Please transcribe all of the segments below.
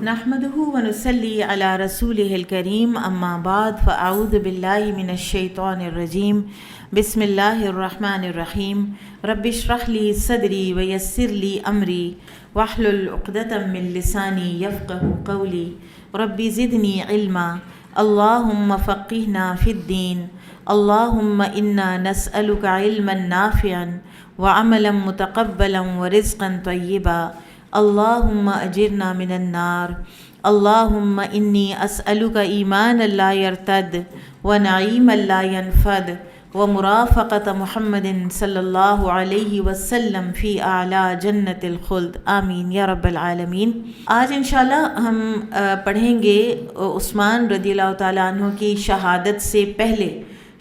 نحمده ونصلي على رسوله الكريم اما بعد فاعوذ بالله من الشيطان الرجيم بسم الله الرحمن الرحيم رب اشرح لي صدري ويسر لي امري واحلل عقدة من لساني يفقهوا قولي رب زدني علما اللهم فقهنا في الدين اللهم انا نسألك علما نافعا وعملا متقبلا ورزقا طيبا اللهم اجرنا من النار اللهم انی اسألک ایمانا لا یرتد ونعیما لا ینفد ومرافقة محمد صلی اللہ علیہ وسلم فی اعلیٰ جنت الخلد آمین یا رب العالمین۔ آج انشاءاللہ ہم پڑھیں گے عثمان رضی اللہ تعالیٰ عنہ کی شہادت سے پہلے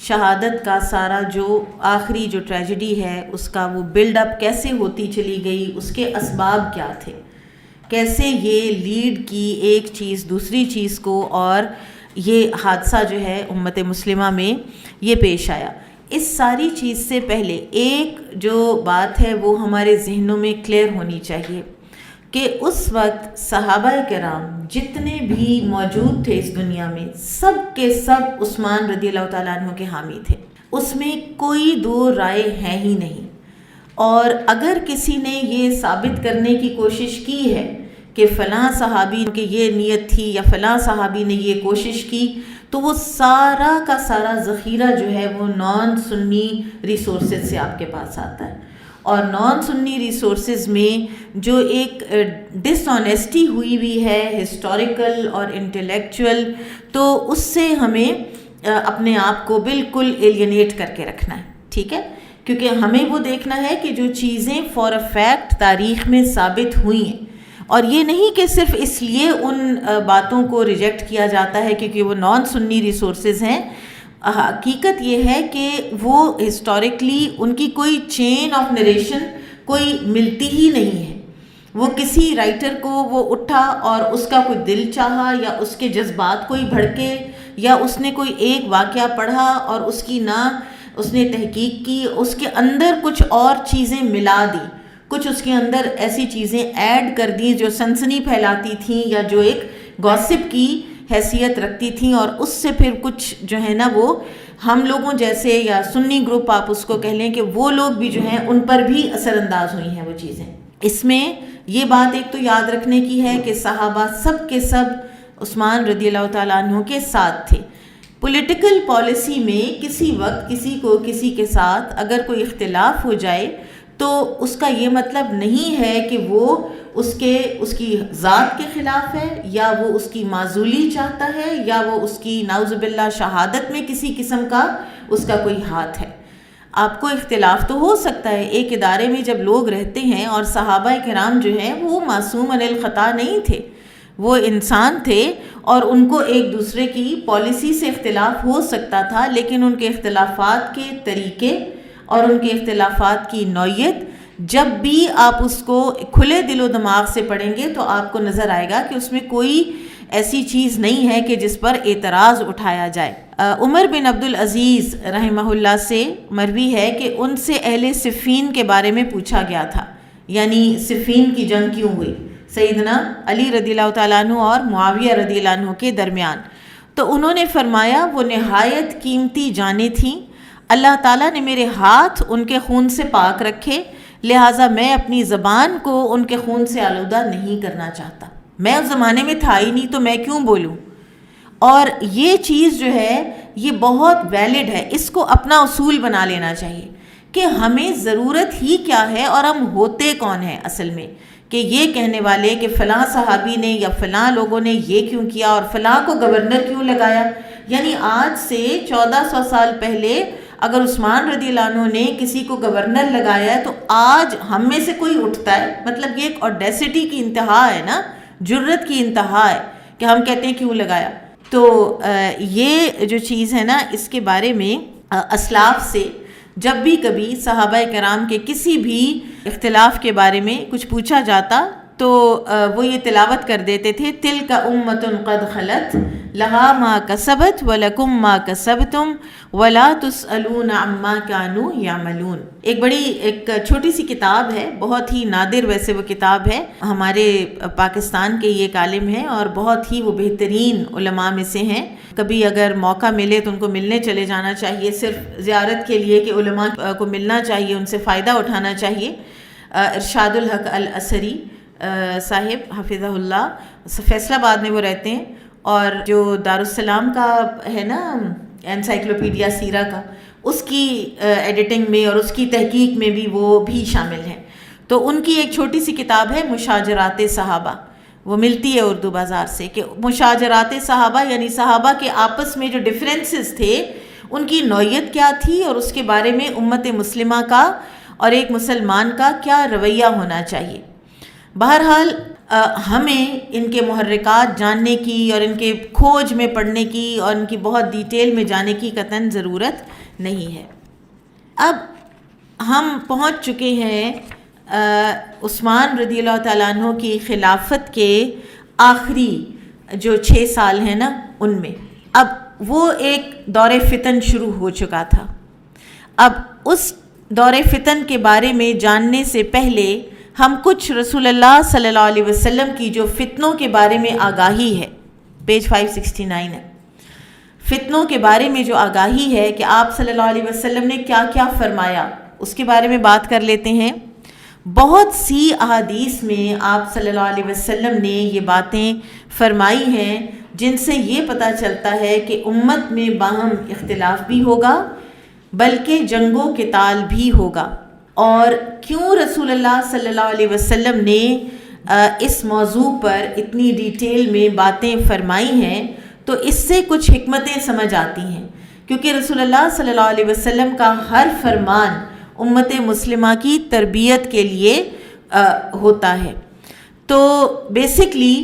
شہادت کا سارا جو آخری جو ٹریجڈی ہے اس کا وہ بلڈ اپ کیسے ہوتی چلی گئی، اس کے اسباب کیا تھے، کیسے یہ لیڈ کی ایک چیز دوسری چیز کو، اور یہ حادثہ جو ہے امت مسلمہ میں یہ پیش آیا۔ اس ساری چیز سے پہلے ایک جو بات ہے وہ ہمارے ذہنوں میں کلیئر ہونی چاہیے کہ اس وقت صحابہ کرام جتنے بھی موجود تھے اس دنیا میں سب کے سب عثمان رضی اللہ تعالیٰ عنہ کے حامی تھے، اس میں کوئی دو رائے ہے ہی نہیں۔ اور اگر کسی نے یہ ثابت کرنے کی کوشش کی ہے کہ فلاں صحابی کی یہ نیت تھی یا فلاں صحابی نے یہ کوشش کی، تو وہ سارا کا سارا ذخیرہ جو ہے وہ نان سنی ریسورسز سے آپ کے پاس آتا ہے، اور نان سنی ریسورسز میں جو ایک ڈس آنیسٹی ہوئی ہوئی ہے ہسٹوریکل اور انٹلیکچوئل، تو اس سے ہمیں اپنے آپ کو بالکل ایلینیٹ کر کے رکھنا ہے، ٹھیک ہے، کیونکہ ہمیں وہ دیکھنا ہے کہ جو چیزیں فار اے فیکٹ تاریخ میں ثابت ہوئی ہیں، اور یہ نہیں کہ صرف اس لیے ان باتوں کو ریجیکٹ کیا جاتا ہے کیونکہ وہ نان سنی ریسورسز ہیں، حقیقت یہ ہے کہ وہ ہسٹوریکلی ان کی کوئی چین آف نریشن کوئی ملتی ہی نہیں ہے۔ وہ کسی رائٹر کو وہ اٹھا اور اس کا کوئی دل چاہا یا اس کے جذبات کوئی بھڑکے یا اس نے کوئی ایک واقعہ پڑھا اور اس کی نہ اس نے تحقیق کی، اس کے اندر کچھ اور چیزیں ملا دی، کچھ اس کے اندر ایسی چیزیں ایڈ کر دی جو سنسنی پھیلاتی تھیں یا جو ایک گوسپ کی حیثیت رکھتی تھیں، اور اس سے پھر کچھ جو ہے نا وہ ہم لوگوں جیسے یا سنی گروپ آپ اس کو کہہ لیں کہ وہ لوگ بھی جو ہیں ان پر بھی اثر انداز ہوئی ہیں وہ چیزیں۔ اس میں یہ بات ایک تو یاد رکھنے کی ہے کہ صحابہ سب کے سب عثمان رضی اللہ تعالیٰ عنہ کے ساتھ تھے۔ پولیٹیکل پالیسی میں کسی وقت کسی کو کسی کے ساتھ اگر کوئی اختلاف ہو جائے تو اس کا یہ مطلب نہیں ہے کہ وہ اس کی ذات کے خلاف ہے یا وہ اس کی معزولی چاہتا ہے یا وہ اس کی نعوذ باللہ شہادت میں کسی قسم کا اس کا کوئی ہاتھ ہے۔ آپ کو اختلاف تو ہو سکتا ہے، ایک ادارے میں جب لوگ رہتے ہیں، اور صحابہ کرام جو ہیں وہ معصوم عن الخطا نہیں تھے، وہ انسان تھے اور ان کو ایک دوسرے کی پالیسی سے اختلاف ہو سکتا تھا، لیکن ان کے اختلافات کے طریقے اور ان کے اختلافات کی نوعیت جب بھی آپ اس کو کھلے دل و دماغ سے پڑھیں گے تو آپ کو نظر آئے گا کہ اس میں کوئی ایسی چیز نہیں ہے کہ جس پر اعتراض اٹھایا جائے۔ عمر بن عبدالعزیز رحمہ اللہ سے مروی ہے کہ ان سے اہل صفین کے بارے میں پوچھا گیا تھا، یعنی صفین کی جنگ کیوں ہوئی سیدنا علی رضی اللہ تعالیٰ عنہ اور معاویہ رضی اللہ عنہ کے درمیان، تو انہوں نے فرمایا وہ نہایت قیمتی جانیں تھیں، اللہ تعالیٰ نے میرے ہاتھ ان کے خون سے پاک رکھے، لہٰذا میں اپنی زبان کو ان کے خون سے آلودہ نہیں کرنا چاہتا، میں اس زمانے میں تھا ہی نہیں تو میں کیوں بولوں۔ اور یہ چیز جو ہے یہ بہت ویلڈ ہے، اس کو اپنا اصول بنا لینا چاہیے کہ ہمیں ضرورت ہی کیا ہے اور ہم ہوتے کون ہیں اصل میں، کہ یہ کہنے والے کہ فلاں صحابی نے یا فلاں لوگوں نے یہ کیوں کیا اور فلاں کو گورنر کیوں لگایا۔ یعنی آج سے 1400 سال پہلے اگر عثمان رضی اللہ عنہ نے کسی کو گورنر لگایا ہے تو آج ہم میں سے کوئی اٹھتا ہے، مطلب یہ ایک اوڈیسٹی کی انتہا ہے نا، جرت کی انتہا ہے کہ ہم کہتے ہیں کیوں لگایا۔ تو یہ جو چیز ہے نا اس کے بارے میں اسلاف سے جب بھی کبھی صحابہ کرام کے کسی بھی اختلاف کے بارے میں کچھ پوچھا جاتا تو وہ یہ تلاوت کر دیتے تھے، تلک امۃ قد خلت لہا ما کسبت ولکم ما کسبتم ولا تسألون عما کانوا یعملون۔ ایک چھوٹی سی کتاب ہے، بہت ہی نادر ویسے وہ کتاب ہے، ہمارے پاکستان کے یہ ایک عالم ہیں اور بہت ہی وہ بہترین علماء میں سے ہیں۔ کبھی اگر موقع ملے تو ان کو ملنے چلے جانا چاہیے، صرف زیارت کے لیے کہ علماء کو ملنا چاہیے، ان سے فائدہ اٹھانا چاہیے۔ ارشاد الحق الاثری صاحب حفظہ اللہ، فیصل آباد میں وہ رہتے ہیں، اور جو دارالسلام کا ہے نا انسائکلوپیڈیا سیرہ کا، اس کی ایڈیٹنگ میں اور اس کی تحقیق میں بھی وہ بھی شامل ہیں۔ تو ان کی ایک چھوٹی سی کتاب ہے مشاجرات صحابہ، وہ ملتی ہے اردو بازار سے، کہ مشاجرات صحابہ یعنی صحابہ کے آپس میں جو ڈفرینسز تھے ان کی نوعیت کیا تھی، اور اس کے بارے میں امت مسلمہ کا اور ایک مسلمان کا کیا رویہ ہونا چاہیے۔ بہرحال ہمیں ان کے محرکات جاننے کی اور ان کے کھوج میں پڑھنے کی اور ان کی بہت ڈیٹیل میں جانے کی قطعاً ضرورت نہیں ہے۔ اب ہم پہنچ چکے ہیں عثمان رضی اللہ تعالیٰ عنہ کی خلافت کے آخری جو 6 سال ہیں نا ان میں، اب وہ ایک دور فتن شروع ہو چکا تھا۔ اب اس دور فتن کے بارے میں جاننے سے پہلے ہم کچھ رسول اللہ صلی اللہ علیہ وسلم کی جو فتنوں کے بارے میں آگاہی ہے، پیج 569 ہے، فتنوں کے بارے میں جو آگاہی ہے کہ آپ صلی اللہ علیہ وسلم نے کیا کیا فرمایا، اس کے بارے میں بات کر لیتے ہیں۔ بہت سی احادیث میں آپ صلی اللہ علیہ وسلم نے یہ باتیں فرمائی ہیں جن سے یہ پتہ چلتا ہے کہ امت میں باہم اختلاف بھی ہوگا، بلکہ جنگ و قتال بھی ہوگا۔ اور کیوں رسول اللہ صلی اللہ علیہ وسلم نے اس موضوع پر اتنی ڈیٹیل میں باتیں فرمائی ہیں، تو اس سے کچھ حکمتیں سمجھ آتی ہیں، کیونکہ رسول اللہ صلی اللہ علیہ وسلم کا ہر فرمان امت مسلمہ کی تربیت کے لیے ہوتا ہے۔ تو بیسکلی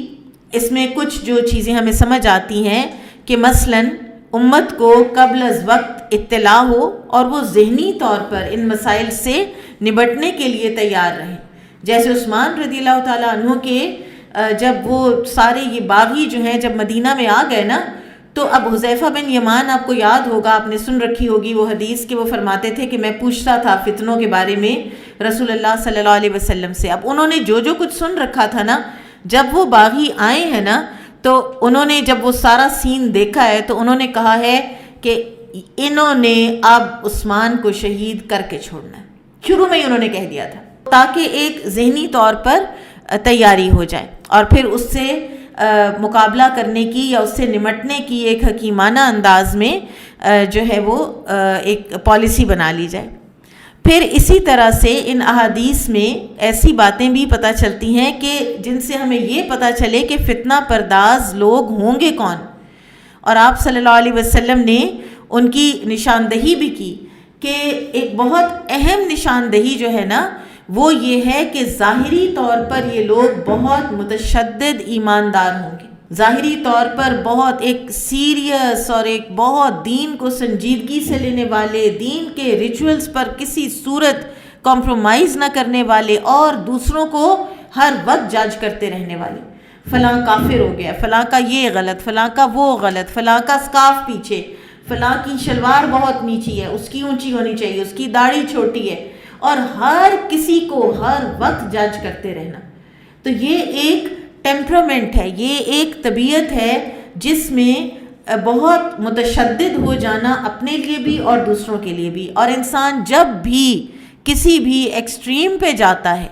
اس میں کچھ جو چیزیں ہمیں سمجھ آتی ہیں کہ مثلاً امت کو قبل از وقت اطلاع ہو اور وہ ذہنی طور پر ان مسائل سے نبٹنے کے لیے تیار رہیں، جیسے عثمان رضی اللہ تعالیٰ عنہ کے جب وہ سارے یہ باغی جو ہیں جب مدینہ میں آ گئے نا، تو اب حذیفہ بن یمان، آپ کو یاد ہوگا، آپ نے سن رکھی ہوگی وہ حدیث کہ وہ فرماتے تھے کہ میں پوچھتا تھا فتنوں کے بارے میں رسول اللہ صلی اللہ علیہ وسلم سے۔ اب انہوں نے جو کچھ سن رکھا تھا نا، جب وہ باغی آئے ہیں نا، تو انہوں نے جب وہ سارا سین دیکھا ہے تو انہوں نے کہا ہے کہ انہوں نے اب عثمان کو شہید کر کے چھوڑنا ہے، شروع میں ہی انہوں نے کہہ دیا تھا، تاکہ ایک ذہنی طور پر تیاری ہو جائے اور پھر اس سے مقابلہ کرنے کی یا اس سے نمٹنے کی ایک حکیمانہ انداز میں جو ہے وہ ایک پالیسی بنا لی جائے۔ پھر اسی طرح سے ان احادیث میں ایسی باتیں بھی پتہ چلتی ہیں کہ جن سے ہمیں یہ پتہ چلے کہ فتنہ پرداز لوگ ہوں گے کون، اور آپ صلی اللہ علیہ وسلم نے ان کی نشاندہی بھی کی کہ ایک بہت اہم نشاندہی جو ہے نا وہ یہ ہے کہ ظاہری طور پر یہ لوگ بہت متشدد ایماندار ہوں گے، ظاہری طور پر بہت ایک سیریس اور ایک بہت دین کو سنجیدگی سے لینے والے، دین کے ریچولز پر کسی صورت کمپرومائز نہ کرنے والے، اور دوسروں کو ہر وقت جج کرتے رہنے والے، فلاں کافر ہو گیا، فلاں کا یہ غلط، فلاں کا وہ غلط، فلاں کا سکارف پیچھے، فلاں کی شلوار بہت نیچی ہے، اس کی اونچی ہونی چاہیے، اس کی داڑھی چھوٹی ہے، اور ہر کسی کو ہر وقت جج کرتے رہنا۔ تو یہ ایک ٹیمپرامنٹ ہے، یہ ایک طبیعت ہے جس میں بہت متشدد ہو جانا اپنے لیے بھی اور دوسروں کے لیے بھی، اور انسان جب بھی کسی بھی ایکسٹریم پہ جاتا ہے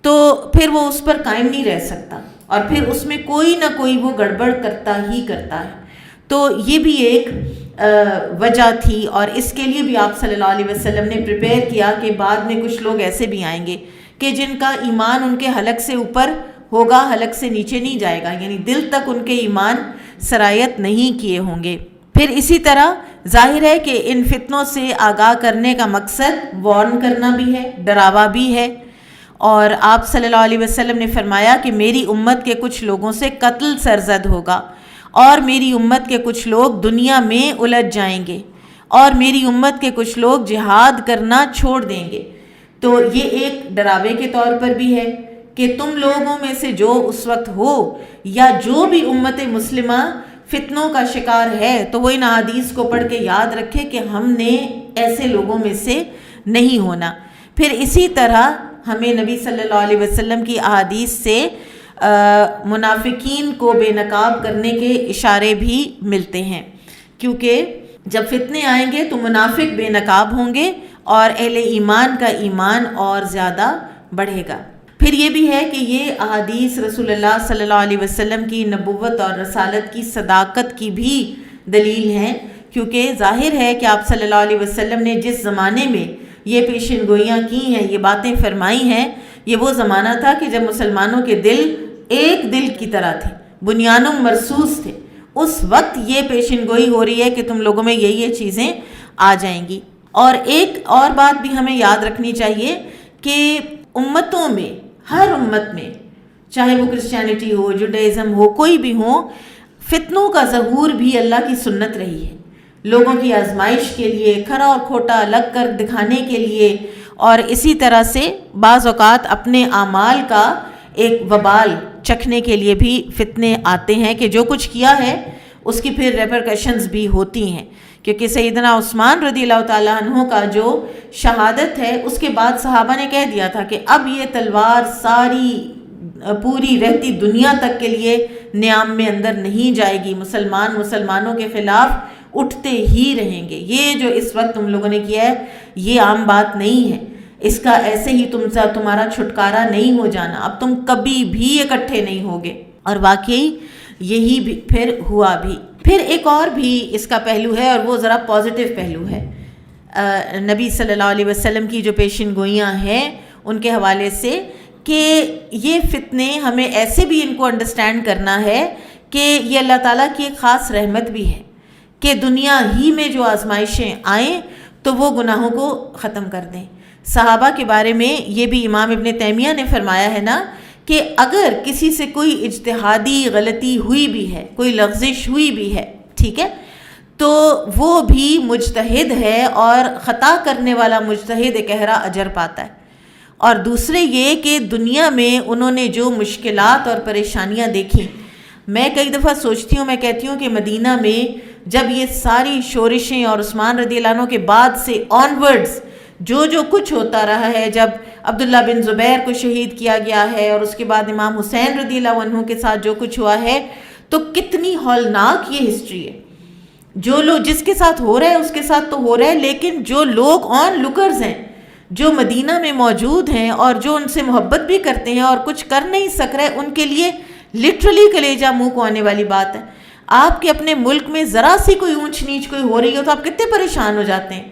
تو پھر وہ اس پر قائم نہیں رہ سکتا، اور پھر اس میں کوئی نہ کوئی وہ گڑبڑ کرتا ہی کرتا ہے۔ تو یہ بھی ایک وجہ تھی، اور اس کے لیے بھی آپ صلی اللہ علیہ وسلم نے پریپیئر کیا کہ بعد میں کچھ لوگ ایسے بھی آئیں گے کہ جن کا ایمان ان کے حلق سے اوپر ہوگا، حلق سے نیچے نہیں جائے گا، یعنی دل تک ان کے ایمان سرایت نہیں کیے ہوں گے۔ پھر اسی طرح ظاہر ہے کہ ان فتنوں سے آگاہ کرنے کا مقصد وارن کرنا بھی ہے، ڈراوا بھی ہے، اور آپ صلی اللہ علیہ وسلم نے فرمایا کہ میری امت کے کچھ لوگوں سے قتل سرزد ہوگا، اور میری امت کے کچھ لوگ دنیا میں الجھ جائیں گے، اور میری امت کے کچھ لوگ جہاد کرنا چھوڑ دیں گے۔ تو یہ ایک ڈراوے کے طور پر بھی ہے کہ تم لوگوں میں سے جو اس وقت ہو یا جو بھی امت مسلمہ فتنوں کا شکار ہے تو وہ ان احادیث کو پڑھ کے یاد رکھے کہ ہم نے ایسے لوگوں میں سے نہیں ہونا۔ پھر اسی طرح ہمیں نبی صلی اللہ علیہ وسلم کی احادیث سے منافقین کو بے نقاب کرنے کے اشارے بھی ملتے ہیں، کیونکہ جب فتنے آئیں گے تو منافق بے نقاب ہوں گے اور اہل ایمان کا ایمان اور زیادہ بڑھے گا۔ پھر یہ بھی ہے کہ یہ احادیث رسول اللہ صلی اللہ علیہ وسلم کی نبوت اور رسالت کی صداقت کی بھی دلیل ہیں، کیونکہ ظاہر ہے کہ آپ صلی اللہ علیہ وسلم نے جس زمانے میں یہ پیشن گوئیاں کی ہیں، یہ باتیں فرمائی ہیں، یہ وہ زمانہ تھا کہ جب مسلمانوں کے دل ایک دل کی طرح تھے، بنیانم مرصوص تھے۔ اس وقت یہ پیشن گوئی ہو رہی ہے کہ تم لوگوں میں یہ چیزیں آ جائیں گی۔ اور ایک اور بات بھی ہمیں یاد رکھنی چاہیے کہ امتوں میں، ہر امت میں، چاہے وہ کرسچینٹی ہو، جوڈائزم ہو، کوئی بھی ہو، فتنوں کا ظہور بھی اللہ کی سنت رہی ہے، لوگوں کی آزمائش کے لیے، کھرا اور کھوٹا الگ کر دکھانے کے لیے، اور اسی طرح سے بعض اوقات اپنے اعمال کا ایک وبال چکھنے کے لیے بھی فتنے آتے ہیں کہ جو کچھ کیا ہے اس کی پھر ریپرکشنز بھی ہوتی ہیں، کیونکہ سیدنا عثمان رضی اللہ تعالیٰ عنہ کا جو شہادت ہے اس کے بعد صحابہ نے کہہ دیا تھا کہ اب یہ تلوار ساری پوری رہتی دنیا تک کے لیے نیام میں اندر نہیں جائے گی، مسلمانوں کے خلاف اٹھتے ہی رہیں گے۔ یہ جو اس وقت تم لوگوں نے کیا ہے یہ عام بات نہیں ہے، اس کا ایسے ہی تمہارا چھٹکارا نہیں ہو جانا، اب تم کبھی بھی اکٹھے نہیں ہوگے۔ اور واقعی یہی بھی پھر ہوا بھی۔ پھر ایک اور بھی اس کا پہلو ہے اور وہ ذرا پازیٹیو پہلو ہے، نبی صلی اللہ علیہ وسلم کی جو پیشن گوئیاں ہیں ان کے حوالے سے، کہ یہ فتنے ہمیں ایسے بھی ان کو انڈرسٹینڈ کرنا ہے کہ یہ اللہ تعالیٰ کی ایک خاص رحمت بھی ہے کہ دنیا ہی میں جو آزمائشیں آئیں تو وہ گناہوں کو ختم کر دیں۔ صحابہ کے بارے میں یہ بھی امام ابن تیمیہ نے فرمایا ہے نا کہ اگر کسی سے کوئی اجتہادی غلطی ہوئی بھی ہے، کوئی لغزش ہوئی بھی ہے، ٹھیک ہے، تو وہ بھی مجتہد ہے اور خطا کرنے والا مجتہد ایک گہرا اجر پاتا ہے۔ اور دوسرے یہ کہ دنیا میں انہوں نے جو مشکلات اور پریشانیاں دیکھی، میں کئی دفعہ سوچتی ہوں، میں کہتی ہوں کہ مدینہ میں جب یہ ساری شورشیں اور عثمان رضی اللہ عنہ کے بعد سے آنورڈز جو کچھ ہوتا رہا ہے، جب عبداللہ بن زبیر کو شہید کیا گیا ہے اور اس کے بعد امام حسین رضی اللہ عنہ کے ساتھ جو کچھ ہوا ہے، تو کتنی ہولناک یہ ہسٹری ہے۔ جو لوگ جس کے ساتھ ہو رہا ہے اس کے ساتھ تو ہو رہا ہے، لیکن جو لوگ آن لکرز ہیں، جو مدینہ میں موجود ہیں اور جو ان سے محبت بھی کرتے ہیں اور کچھ کر نہیں سک رہے، ان کے لیے لٹرلی کلیجہ منہ کو آنے والی بات ہے۔ آپ کے اپنے ملک میں ذرا سی کوئی اونچ نیچ کوئی ہو رہی ہو تو آپ کتنے پریشان ہو جاتے ہیں،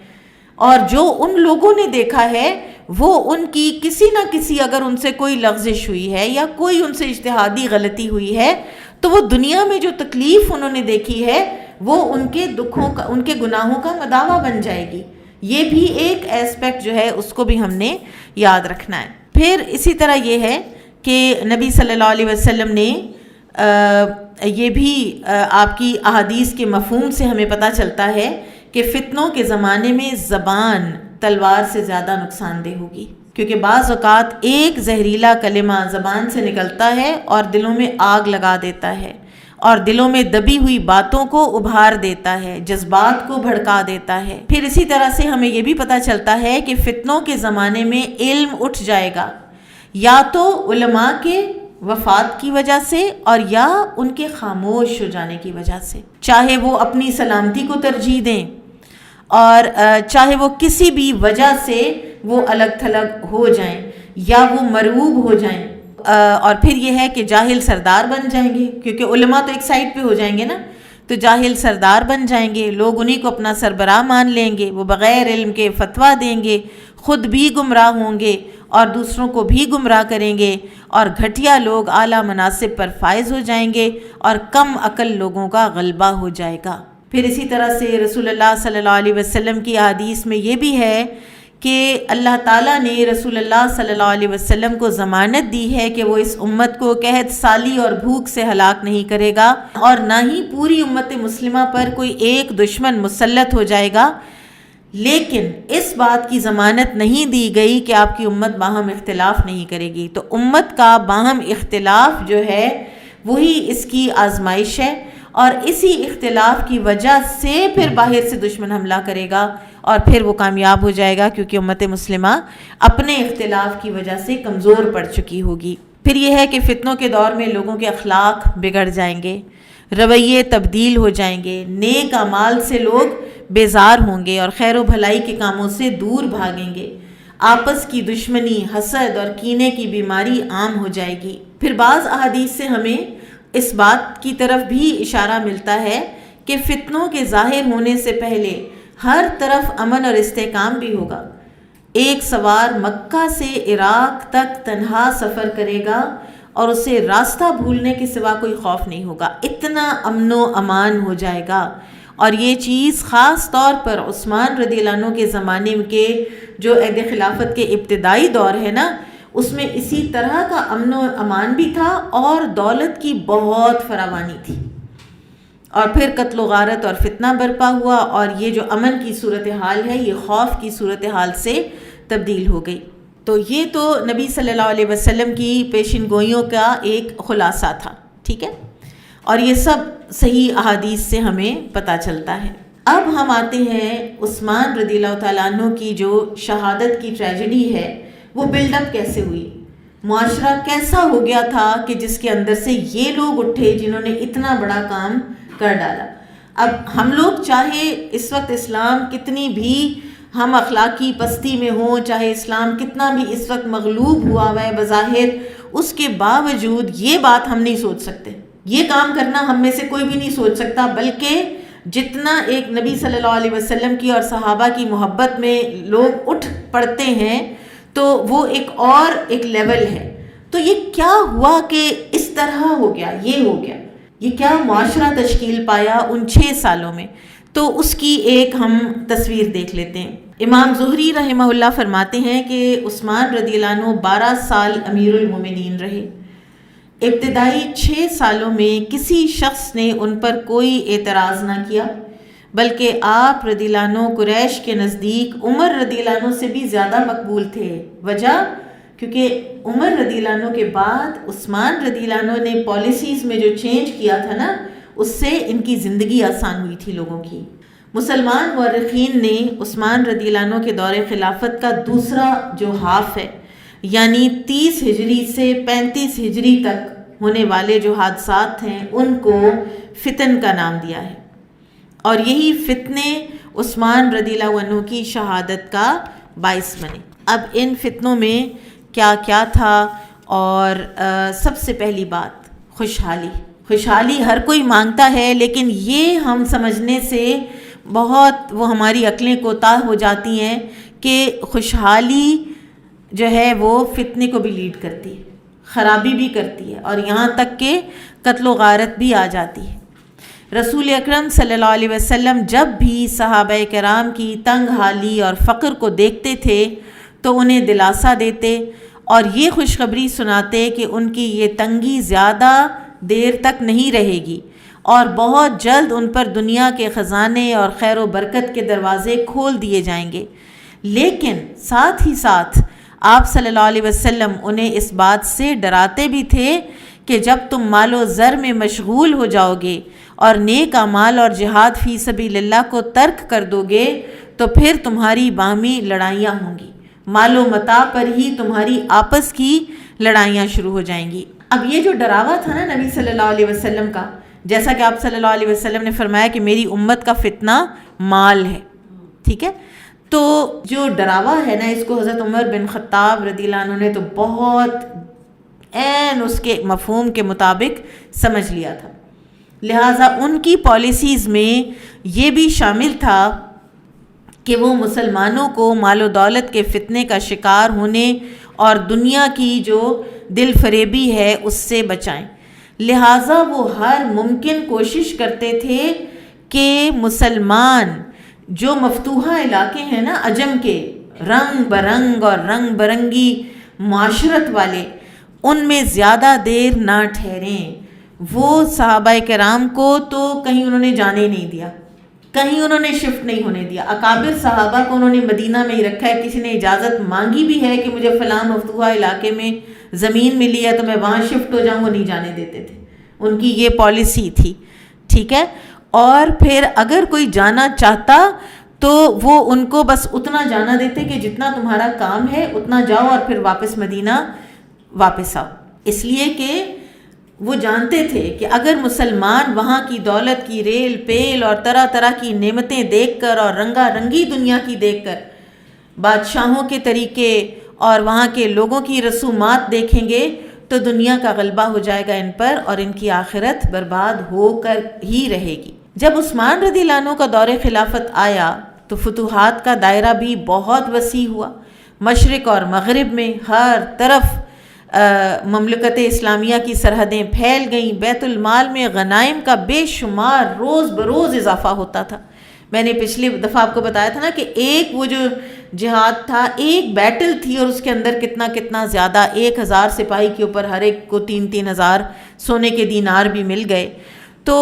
اور جو ان لوگوں نے دیکھا ہے وہ ان کی کسی نہ کسی، اگر ان سے کوئی لغزش ہوئی ہے یا کوئی ان سے اجتہادی غلطی ہوئی ہے تو وہ دنیا میں جو تکلیف انہوں نے دیکھی ہے وہ ان کے دکھوں کا، ان کے گناہوں کا مداوع بن جائے گی۔ یہ بھی ایک ایسپیکٹ جو ہے اس کو بھی ہم نے یاد رکھنا ہے۔ پھر اسی طرح یہ ہے کہ نبی صلی اللہ علیہ وسلم نے یہ بھی آپ کی احادیث کے مفہوم سے ہمیں پتہ چلتا ہے کہ فتنوں کے زمانے میں زبان تلوار سے زیادہ نقصان دہ ہوگی، کیونکہ بعض اوقات ایک زہریلا کلمہ زبان سے نکلتا ہے اور دلوں میں آگ لگا دیتا ہے، اور دلوں میں دبی ہوئی باتوں کو ابھار دیتا ہے، جذبات کو بھڑکا دیتا ہے۔ پھر اسی طرح سے ہمیں یہ بھی پتہ چلتا ہے کہ فتنوں کے زمانے میں علم اٹھ جائے گا، یا تو علماء کے وفات کی وجہ سے اور یا ان کے خاموش ہو جانے کی وجہ سے، چاہے وہ اپنی سلامتی کو ترجیح دیں اور چاہے وہ کسی بھی وجہ سے وہ الگ تھلگ ہو جائیں یا وہ مرعوب ہو جائیں، اور پھر یہ ہے کہ جاہل سردار بن جائیں گے، کیونکہ علماء تو ایک سائڈ پہ ہو جائیں گے نا، تو جاہل سردار بن جائیں گے، لوگ انہی کو اپنا سربراہ مان لیں گے، وہ بغیر علم کے فتویٰ دیں گے، خود بھی گمراہ ہوں گے اور دوسروں کو بھی گمراہ کریں گے، اور گھٹیا لوگ اعلیٰ مناصب پر فائز ہو جائیں گے اور کم عقل لوگوں کا غلبہ ہو جائے گا۔ پھر اسی طرح سے رسول اللہ صلی اللہ علیہ وسلم کی احادیث میں یہ بھی ہے کہ اللہ تعالیٰ نے رسول اللہ صلی اللہ علیہ وسلم کو ضمانت دی ہے کہ وہ اس امت کو قحط سالی اور بھوک سے ہلاک نہیں کرے گا، اور نہ ہی پوری امت مسلمہ پر کوئی ایک دشمن مسلط ہو جائے گا، لیکن اس بات کی ضمانت نہیں دی گئی کہ آپ کی امت باہم اختلاف نہیں کرے گی۔ تو امت کا باہم اختلاف جو ہے وہی اس کی آزمائش ہے، اور اسی اختلاف کی وجہ سے پھر باہر سے دشمن حملہ کرے گا اور پھر وہ کامیاب ہو جائے گا، کیونکہ امت مسلمہ اپنے اختلاف کی وجہ سے کمزور پڑ چکی ہوگی۔ پھر یہ ہے کہ فتنوں کے دور میں لوگوں کے اخلاق بگڑ جائیں گے، رویے تبدیل ہو جائیں گے، نیک اعمال سے لوگ بیزار ہوں گے اور خیر و بھلائی کے کاموں سے دور بھاگیں گے، آپس کی دشمنی، حسد اور کینے کی بیماری عام ہو جائے گی۔ پھر بعض احادیث سے ہمیں اس بات کی طرف بھی اشارہ ملتا ہے کہ فتنوں کے ظاہر ہونے سے پہلے ہر طرف امن اور استحکام بھی ہوگا۔ ایک سوار مکہ سے عراق تک تنہا سفر کرے گا اور اسے راستہ بھولنے کے سوا کوئی خوف نہیں ہوگا، اتنا امن و امان ہو جائے گا۔ اور یہ چیز خاص طور پر عثمان رضی اللہ عنہ کے زمانے کے جو عہد خلافت کے ابتدائی دور ہے نا، اس میں اسی طرح کا امن و امان بھی تھا اور دولت کی بہت فراوانی تھی، اور پھر قتل و غارت اور فتنہ برپا ہوا، اور یہ جو امن کی صورتحال ہے یہ خوف کی صورتحال سے تبدیل ہو گئی۔ تو یہ تو نبی صلی اللہ علیہ وسلم کی پیشن گوئیوں کا ایک خلاصہ تھا، ٹھیک ہے، اور یہ سب صحیح احادیث سے ہمیں پتہ چلتا ہے۔ اب ہم آتے ہیں عثمان رضی اللہ تعالیٰ عنہ کی جو شہادت کی ٹریجڈی ہے، وہ بلڈ اپ کیسے ہوئی، معاشرہ کیسا ہو گیا تھا کہ جس کے اندر سے یہ لوگ اٹھے جنہوں نے اتنا بڑا کام کر ڈالا۔ اب ہم لوگ چاہے اس وقت اسلام کتنی بھی ہم اخلاقی پستی میں ہوں، چاہے اسلام کتنا بھی اس وقت مغلوب ہوا ہے بظاہر، اس کے باوجود یہ بات ہم نہیں سوچ سکتے، یہ کام کرنا ہم میں سے کوئی بھی نہیں سوچ سکتا، بلکہ جتنا ایک نبی صلی اللہ علیہ وسلم کی اور صحابہ کی محبت میں لوگ اٹھ پڑتے ہیں تو وہ ایک لیول ہے۔ تو یہ کیا ہوا کہ اس طرح ہو گیا، یہ کیا معاشرہ تشکیل پایا ان 6 سالوں میں، تو اس کی ایک ہم تصویر دیکھ لیتے ہیں۔ امام زہری رحمہ اللہ فرماتے ہیں کہ عثمان رضی اللہ عنہ 12 سال امیر المومنین رہے۔ ابتدائی 6 سالوں میں کسی شخص نے ان پر کوئی اعتراض نہ کیا، بلکہ آپ رضی اللہ عنہ قریش کے نزدیک عمر رضی اللہ عنہ سے بھی زیادہ مقبول تھے۔ وجہ کیونکہ عمر رضی اللہ عنہ کے بعد عثمان رضی اللہ عنہ نے پالیسیز میں جو چینج کیا تھا نا، اس سے ان کی زندگی آسان ہوئی تھی لوگوں کی۔ مسلمان مورخین نے عثمان رضی اللہ عنہ کے دور خلافت کا دوسرا جو ہاف ہے، یعنی 30 ہجری سے 35 ہجری تک ہونے والے جو حادثات ہیں ان کو فتن کا نام دیا ہے، اور یہی فتنے عثمان رضی اللہ عنہ کی شہادت کا باعث بنے۔ اب ان فتنوں میں کیا کیا تھا، اور سب سے پہلی بات خوشحالی ہر کوئی مانگتا ہے، لیکن یہ ہم سمجھنے سے بہت وہ ہماری عقلیں کوتاہ ہو جاتی ہیں کہ خوشحالی جو ہے وہ فتنے کو بھی لیڈ کرتی ہے، خرابی بھی کرتی ہے، اور یہاں تک کہ قتل و غارت بھی آ جاتی ہے۔ رسول اکرم صلی اللہ علیہ وسلم جب بھی صحابہ کرام کی تنگ حالی اور فقر کو دیکھتے تھے تو انہیں دلاسا دیتے اور یہ خوشخبری سناتے کہ ان کی یہ تنگی زیادہ دیر تک نہیں رہے گی اور بہت جلد ان پر دنیا کے خزانے اور خیر و برکت کے دروازے کھول دیے جائیں گے۔ لیکن ساتھ ہی ساتھ آپ صلی اللہ علیہ وسلم انہیں اس بات سے ڈراتے بھی تھے کہ جب تم مال و زر میں مشغول ہو جاؤ گے اور نیک اعمال اور جہاد فی سبیل اللہ کو ترک کر دو گے تو پھر تمہاری باہمی لڑائیاں ہوں گی، مال و متاع پر ہی تمہاری آپس کی لڑائیاں شروع ہو جائیں گی۔ اب یہ جو ڈراوا تھا نا نبی صلی اللہ علیہ وسلم کا، جیسا کہ آپ صلی اللہ علیہ وسلم نے فرمایا کہ میری امت کا فتنہ مال ہے، ٹھیک ہے، تو جو ڈراوا ہے نا اس کو حضرت عمر بن خطاب رضی اللہ عنہ نے تو بہت عین اس کے مفہوم کے مطابق سمجھ لیا تھا، لہٰذا ان کی پالیسیز میں یہ بھی شامل تھا کہ وہ مسلمانوں کو مال و دولت کے فتنے کا شکار ہونے اور دنیا کی جو دل فریبی ہے اس سے بچائیں، لہٰذا وہ ہر ممکن کوشش کرتے تھے کہ مسلمان جو مفتوحہ علاقے ہیں نا عجم کے، رنگ برنگ اور رنگ برنگی معاشرت والے، ان میں زیادہ دیر نہ ٹھہریں۔ وہ صحابہ کرام کو تو کہیں انہوں نے جانے نہیں دیا، کہیں انہوں نے شفٹ نہیں ہونے دیا. اکابر صحابہ کو انہوں نے مدینہ میں ہی رکھا ہے. کسی نے اجازت مانگی بھی ہے کہ مجھے فلاں مفتوحہ علاقے میں زمین ملی ہے تو میں وہاں شفٹ ہو جاؤں، وہ نہیں جانے دیتے تھے. ان کی یہ پالیسی تھی. ٹھیک ہے. اور پھر اگر کوئی جانا چاہتا تو وہ ان کو بس اتنا جانا دیتے کہ جتنا تمہارا کام ہے اتنا جاؤ اور پھر واپس مدینہ واپس آؤ. اس لیے کہ وہ جانتے تھے کہ اگر مسلمان وہاں کی دولت کی ریل پیل اور طرح طرح کی نعمتیں دیکھ کر اور رنگا رنگی دنیا کی دیکھ کر بادشاہوں کے طریقے اور وہاں کے لوگوں کی رسومات دیکھیں گے تو دنیا کا غلبہ ہو جائے گا ان پر اور ان کی آخرت برباد ہو کر ہی رہے گی. جب عثمان رضی اللہ عنہ کا دور خلافت آیا تو فتوحات کا دائرہ بھی بہت وسیع ہوا. مشرق اور مغرب میں ہر طرف مملکت اسلامیہ کی سرحدیں پھیل گئیں. بیت المال میں غنائم کا بے شمار روز بروز اضافہ ہوتا تھا. میں نے پچھلی دفعہ آپ کو بتایا تھا نا کہ ایک وہ جو جہاد تھا ایک بیٹل تھی اور اس کے اندر کتنا زیادہ 1000 سپاہی کے اوپر ہر ایک کو 3,000 سونے کے دینار بھی مل گئے. تو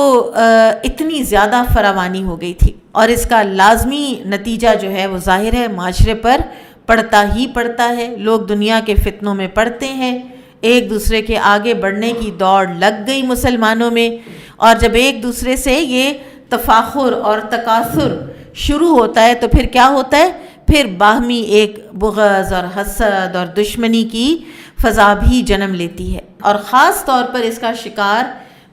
اتنی زیادہ فراوانی ہو گئی تھی اور اس کا لازمی نتیجہ جو ہے وہ ظاہر ہے معاشرے پر پڑتا ہی پڑتا ہے. لوگ دنیا کے فتنوں میں پڑتے ہیں. ایک دوسرے کے آگے بڑھنے کی دوڑ لگ گئی مسلمانوں میں اور جب ایک دوسرے سے یہ تفاخر اور تکاثر شروع ہوتا ہے تو پھر کیا ہوتا ہے؟ پھر باہمی ایک بغض اور حسد اور دشمنی کی فضا بھی جنم لیتی ہے. اور خاص طور پر اس کا شکار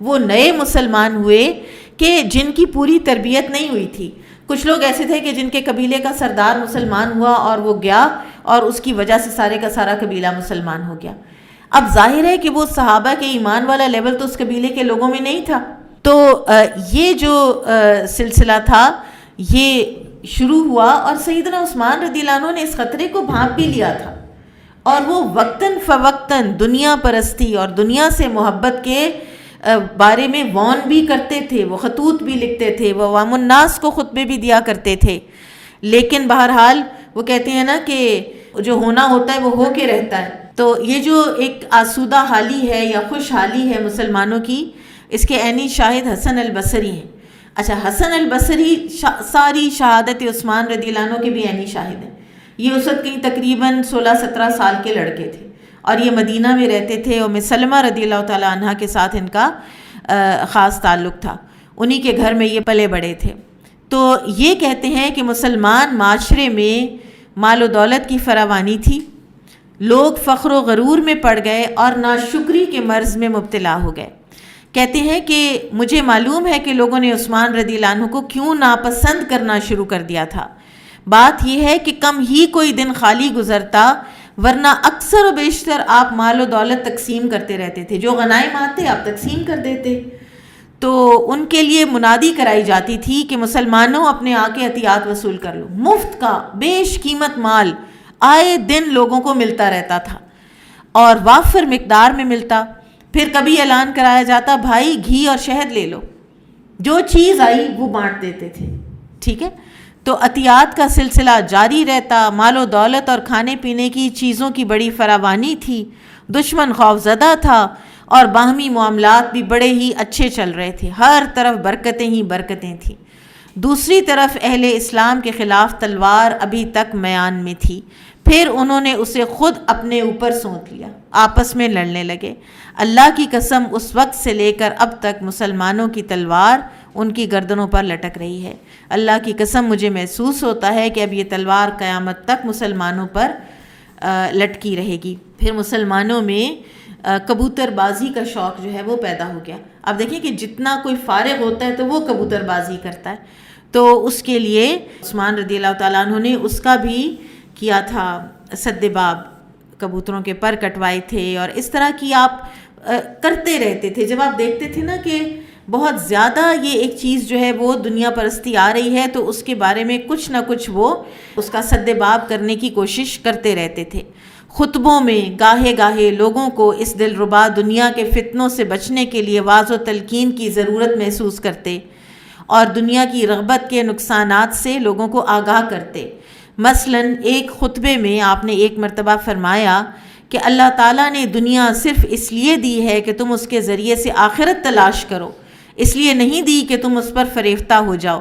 وہ نئے مسلمان ہوئے کہ جن کی پوری تربیت نہیں ہوئی تھی. کچھ لوگ ایسے تھے کہ جن کے قبیلے کا سردار مسلمان ہوا اور وہ گیا اور اس کی وجہ سے سارے کا سارا قبیلہ مسلمان ہو گیا. اب ظاہر ہے کہ وہ صحابہ کے ایمان والا لیول تو اس قبیلے کے لوگوں میں نہیں تھا. تو یہ جو سلسلہ تھا یہ شروع ہوا اور سیدنا عثمان رضی اللہ عنہ نے اس خطرے کو بھانپ بھی لیا تھا اور وہ وقتاً فوقتاً دنیا پرستی اور دنیا سے محبت کے بارے میں وارن بھی کرتے تھے. وہ خطوط بھی لکھتے تھے, وہ عوام الناس کو خطبے بھی دیا کرتے تھے. لیکن بہرحال وہ کہتے ہیں نا کہ جو ہونا ہوتا ہے وہ ہو کے رہتا ہے. تو یہ جو ایک آسودہ حالی ہے یا خوش حالی ہے مسلمانوں کی, اس کے عینی شاہد حسن البصری ہیں. اچھا, حسن البصری ساری شہادت عثمان رضی اللہ عنہ کے بھی عینی شاہد ہیں. یہ اس وقت کہیں تقریباً 16-17 سال کے لڑکے تھے اور یہ مدینہ میں رہتے تھے. ام سلمہ رضی اللہ تعالیٰ عنہ کے ساتھ ان کا خاص تعلق تھا, انہی کے گھر میں یہ پلے بڑے تھے. تو یہ کہتے ہیں کہ مسلمان معاشرے میں مال و دولت کی فراوانی تھی, لوگ فخر و غرور میں پڑ گئے اور ناشکری کے مرض میں مبتلا ہو گئے. کہتے ہیں کہ مجھے معلوم ہے کہ لوگوں نے عثمان رضی اللہ عنہ کو کیوں ناپسند کرنا شروع کر دیا تھا. بات یہ ہے کہ کم ہی کوئی دن خالی گزرتا ورنہ اکثر و بیشتر آپ مال و دولت تقسیم کرتے رہتے تھے. جو غنائم آتے آپ تقسیم کر دیتے. تو ان کے لیے منادی کرائی جاتی تھی کہ مسلمانوں اپنے آکے عطیات وصول کر لو. مفت کا بیش قیمت مال آئے دن لوگوں کو ملتا رہتا تھا اور وافر مقدار میں ملتا. پھر کبھی اعلان کرایا جاتا بھائی گھی اور شہد لے لو, جو چیز آئی وہ بانٹ دیتے تھے. ٹھیک ہے. تو عطیات کا سلسلہ جاری رہتا. مال و دولت اور کھانے پینے کی چیزوں کی بڑی فراوانی تھی. دشمن خوف زدہ تھا اور باہمی معاملات بھی بڑے ہی اچھے چل رہے تھے. ہر طرف برکتیں ہی برکتیں تھیں. دوسری طرف اہل اسلام کے خلاف تلوار ابھی تک میان میں تھی. پھر انہوں نے اسے خود اپنے اوپر سونت لیا, آپس میں لڑنے لگے. اللہ کی قسم اس وقت سے لے کر اب تک مسلمانوں کی تلوار ان کی گردنوں پر لٹک رہی ہے. اللہ کی قسم مجھے محسوس ہوتا ہے کہ اب یہ تلوار قیامت تک مسلمانوں پر لٹکی رہے گی. پھر مسلمانوں میں کبوتر بازی کا شوق جو ہے وہ پیدا ہو گیا. اب دیکھیں کہ جتنا کوئی فارغ ہوتا ہے تو وہ کبوتر بازی کرتا ہے. تو اس کے لیے عثمان رضی اللہ تعالیٰ عنہ نے اس کا بھی کیا تھا سد باب, کبوتروں کے پر کٹوائے تھے اور اس طرح کی آپ کرتے رہتے تھے. جب آپ دیکھتے تھے نا کہ بہت زیادہ یہ ایک چیز جو ہے وہ دنیا پرستی آ رہی ہے تو اس کے بارے میں کچھ نہ کچھ وہ اس کا سد باب کرنے کی کوشش کرتے رہتے تھے. خطبوں میں گاہے گاہے لوگوں کو اس دلربا دنیا کے فتنوں سے بچنے کے لیے واعظ و تلقین کی ضرورت محسوس کرتے اور دنیا کی رغبت کے نقصانات سے لوگوں کو آگاہ کرتے. مثلاً ایک خطبے میں آپ نے ایک مرتبہ فرمایا کہ اللہ تعالیٰ نے دنیا صرف اس لیے دی ہے کہ تم اس کے ذریعے سے آخرت تلاش کرو, اس لیے نہیں دی کہ تم اس پر فریفتہ ہو جاؤ.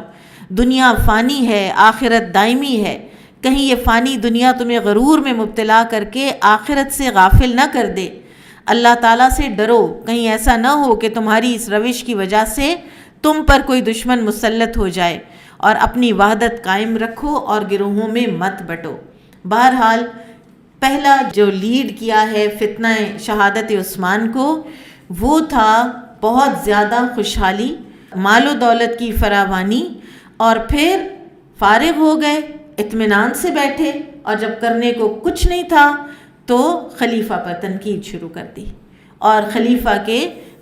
دنیا فانی ہے، آخرت دائمی ہے، کہیں یہ فانی دنیا تمہیں غرور میں مبتلا کر کے آخرت سے غافل نہ کر دے۔ اللہ تعالیٰ سے ڈرو، کہیں ایسا نہ ہو کہ تمہاری اس روش کی وجہ سے تم پر کوئی دشمن مسلط ہو جائے، اور اپنی وحدت قائم رکھو اور گروہوں میں مت بٹو۔ بہرحال پہلا جو لیڈ کیا ہے فتنہ شہادت عثمان کو، وہ تھا بہت زیادہ خوشحالی، مال و دولت کی فراوانی، اور پھر فارغ ہو گئے، اطمینان سے بیٹھے، اور جب کرنے کو کچھ نہیں تھا تو خلیفہ پر تنقید شروع کر دی، اور خلیفہ کے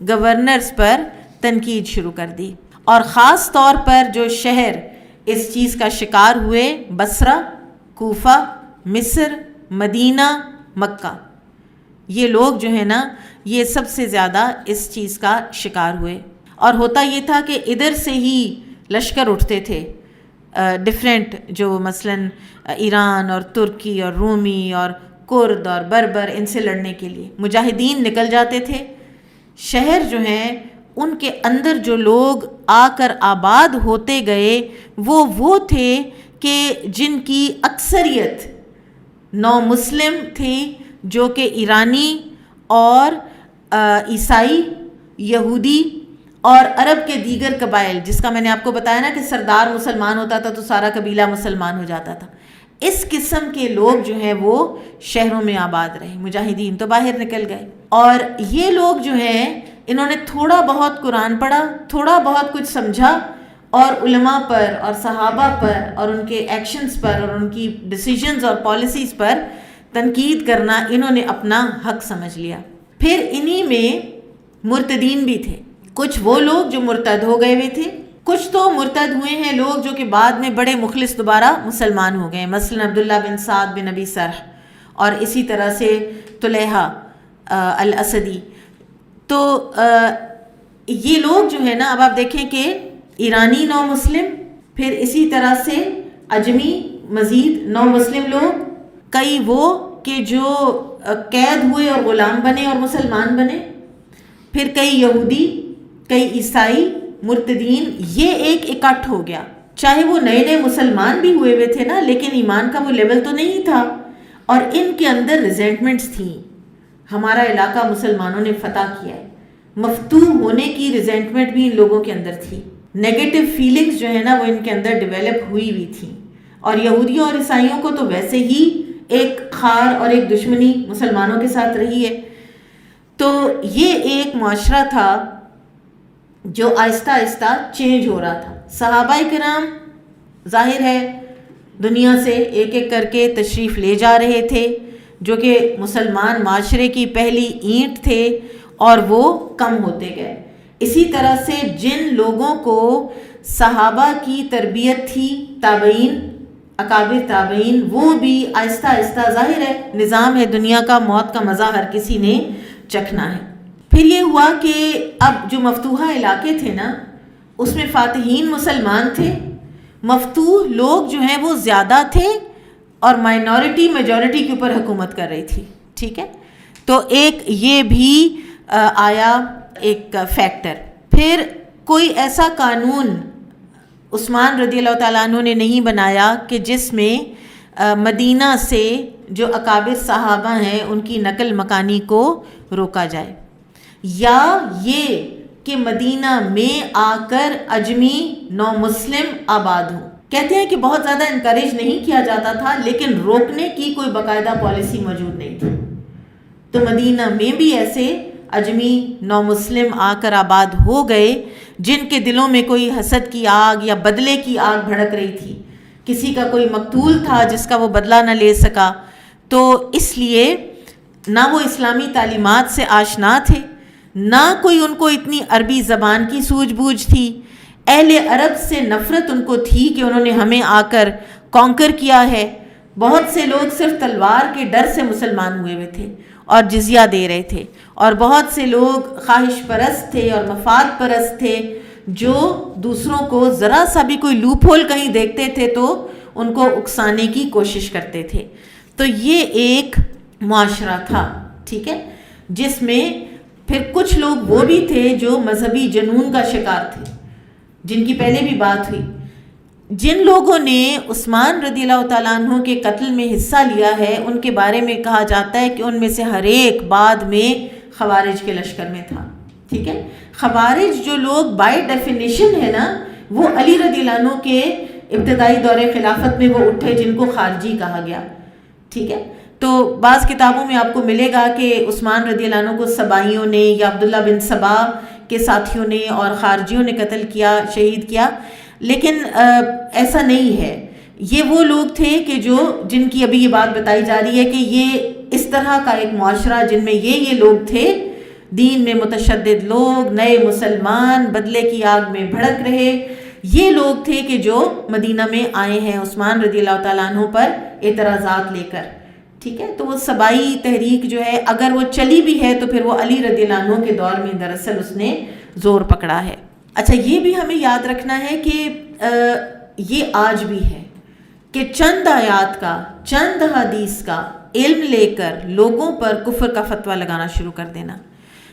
گورنرز پر تنقید شروع کر دی، اور خاص طور پر جو شہر اس چیز کا شکار ہوئے، بصرہ، کوفہ، مصر، مدینہ، مکہ، یہ لوگ جو ہے نا یہ سب سے زیادہ اس چیز کا شکار ہوئے۔ اور ہوتا یہ تھا کہ ادھر سے ہی لشکر اٹھتے تھے، ڈیفرنٹ جو مثلاً ایران اور ترکی اور رومی اور کرد اور بربر، ان سے لڑنے کے لیے مجاہدین نکل جاتے تھے۔ شہر جو ہیں ان کے اندر جو لوگ آ کر آباد ہوتے گئے وہ تھے کہ جن کی اکثریت نو مسلم تھی، جو کہ ایرانی اور عیسائی، یہودی اور عرب کے دیگر قبائل، جس کا میں نے آپ کو بتایا نا کہ سردار مسلمان ہوتا تھا تو سارا قبیلہ مسلمان ہو جاتا تھا، اس قسم کے لوگ جو ہیں وہ شہروں میں آباد رہے۔ مجاہدین تو باہر نکل گئے، اور یہ لوگ جو ہیں انہوں نے تھوڑا بہت قرآن پڑھا، تھوڑا بہت کچھ سمجھا، اور علماء پر اور صحابہ پر اور ان کے ایکشنز پر اور ان کی ڈیسیجنز اور پالیسیز پر تنقید کرنا انہوں نے اپنا حق سمجھ لیا۔ پھر انہی میں مرتدین بھی تھے، کچھ وہ لوگ جو مرتد ہو گئے ہوئے تھے، کچھ تو مرتد ہوئے ہیں لوگ جو کہ بعد میں بڑے مخلص دوبارہ مسلمان ہو گئے، مثلا عبداللہ بن سعد بن ابی سرح، اور اسی طرح سے طلحہ الاسدی۔ تو یہ لوگ جو ہے نا، اب آپ دیکھیں کہ ایرانی نو مسلم، پھر اسی طرح سے عجمی مزید نو مسلم لوگ، کئی وہ کہ جو قید ہوئے اور غلام بنے اور مسلمان بنے، پھر کئی یہودی، کئی عیسائی، مرتدین، یہ ایک اکٹھ ہو گیا۔ چاہے وہ نئے نئے مسلمان بھی ہوئے ہوئے تھے نا، لیکن ایمان کا وہ لیول تو نہیں تھا، اور ان کے اندر ریزنٹمنٹس تھیں۔ ہمارا علاقہ مسلمانوں نے فتح کیا ہے، مفتوح ہونے کی ریزنٹمنٹ بھی ان لوگوں کے اندر تھی، نیگیٹو فیلنگز جو ہے نا وہ ان کے اندر ڈیولپ ہوئی ہوئی تھیں، اور یہودیوں اور عیسائیوں کو تو ویسے ہی ایک خار اور ایک دشمنی مسلمانوں کے ساتھ رہی ہے۔ تو یہ ایک معاشرہ تھا جو آہستہ آہستہ چینج ہو رہا تھا۔ صحابہ کرام ظاہر ہے دنیا سے ایک ایک کر کے تشریف لے جا رہے تھے، جو کہ مسلمان معاشرے کی پہلی اینٹ تھے، اور وہ کم ہوتے گئے۔ اسی طرح سے جن لوگوں کو صحابہ کی تربیت تھی، تابعین، اکابر تابعین، وہ بھی آہستہ آہستہ، ظاہر ہے نظام ہے دنیا کا، موت کا مزہ ہر کسی نے چکھنا ہے۔ پھر یہ ہوا کہ اب جو مفتوحہ علاقے تھے نا، اس میں فاتحین مسلمان تھے، مفتوح لوگ جو ہیں وہ زیادہ تھے، اور مائنورٹی میجورٹی کے اوپر حکومت کر رہی تھی، ٹھیک ہے۔ تو ایک یہ بھی آیا ایک فیکٹر۔ پھر کوئی ایسا قانون عثمان رضی اللہ تعالیٰ عنہ نے نہیں بنایا کہ جس میں مدینہ سے جو اکابر صحابہ ہیں ان کی نقل مکانی کو روکا جائے، یا یہ کہ مدینہ میں آ کر اجمی نو مسلم آباد ہوں۔ کہتے ہیں کہ بہت زیادہ انکریج نہیں کیا جاتا تھا، لیکن روکنے کی کوئی باقاعدہ پالیسی موجود نہیں تھی۔ تو مدینہ میں بھی ایسے اجمی نو مسلم آ کر آباد ہو گئے، جن کے دلوں میں کوئی حسد کی آگ یا بدلے کی آگ بھڑک رہی تھی، کسی کا کوئی مقتول تھا جس کا وہ بدلہ نہ لے سکا، تو اس لیے نہ وہ اسلامی تعلیمات سے آشنا تھے، نہ کوئی ان کو اتنی عربی زبان کی سوجھ بوجھ تھی۔ اہل عرب سے نفرت ان کو تھی کہ انہوں نے ہمیں آ کر کانکر کیا ہے۔ بہت سے لوگ صرف تلوار کے ڈر سے مسلمان ہوئے ہوئے تھے اور جزیہ دے رہے تھے، اور بہت سے لوگ خواہش پرست تھے اور مفاد پرست تھے، جو دوسروں کو ذرا سا بھی کوئی لوپ ہول کہیں دیکھتے تھے تو ان کو اکسانے کی کوشش کرتے تھے۔ تو یہ ایک معاشرہ تھا، ٹھیک ہے، جس میں پھر کچھ لوگ وہ بھی تھے جو مذہبی جنون کا شکار تھے، جن کی پہلے بھی بات ہوئی۔ جن لوگوں نے عثمان رضی اللہ تعالیٰ عنہ کے قتل میں حصہ لیا ہے ان کے بارے میں کہا جاتا ہے کہ ان میں سے ہر ایک بعد میں خوارج کے لشکر میں تھا. ٹھیک ہے، خوارج جو لوگ بائی ڈیفینیشن ہے نا، وہ علی رضی اللہ عنہ کے ابتدائی دور خلافت میں وہ اٹھے جن کو خارجی کہا گیا. ٹھیک ہے، تو بعض کتابوں میں آپ کو ملے گا کہ عثمان رضی اللہ عنہ کو سبائیوں نے یا عبداللہ بن سبا کے ساتھیوں نے اور خارجیوں نے قتل کیا، شہید کیا، لیکن ایسا نہیں ہے. یہ وہ لوگ تھے کہ جن کی ابھی یہ بات بتائی جا رہی ہے کہ یہ اس طرح کا ایک معاشرہ جن میں یہ لوگ تھے، دین میں متشدد لوگ، نئے مسلمان، بدلے کی آگ میں بھڑک رہے، یہ لوگ تھے کہ جو مدینہ میں آئے ہیں عثمان رضی اللہ تعالیٰ عنہ پر اعتراضات لے کر. ٹھیک ہے، تو وہ سبائی تحریک جو ہے اگر وہ چلی بھی ہے تو پھر وہ علی رضی اللہ عنہ کے دور میں دراصل اس نے زور پکڑا ہے. اچھا، یہ بھی ہمیں یاد رکھنا ہے کہ یہ آج بھی ہے کہ چند آیات کا، چند حدیث کا علم لے کر لوگوں پر کفر کا فتویٰ لگانا شروع کر دینا.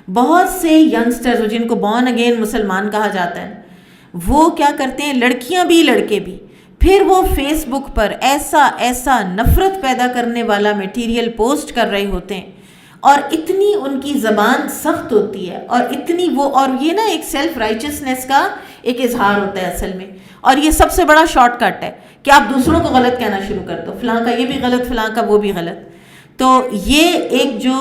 بہت سے ینگسٹرز جن کو بورن اگین مسلمان کہا جاتا ہے، وہ کیا کرتے ہیں، لڑکیاں بھی لڑکے بھی، پھر وہ فیس بک پر ایسا نفرت پیدا کرنے والا میٹیریل پوسٹ کر رہے ہوتے ہیں، اور اتنی ان کی زبان سخت ہوتی ہے، اور اتنی اور یہ نا ایک سیلف رائچسنس کا ایک اظہار ہوتا ہے اصل میں. اور یہ سب سے بڑا شارٹ کٹ ہے کہ آپ دوسروں کو غلط کہنا شروع کر دو، فلاں کا یہ بھی غلط، فلاں کا وہ بھی غلط. تو یہ ایک جو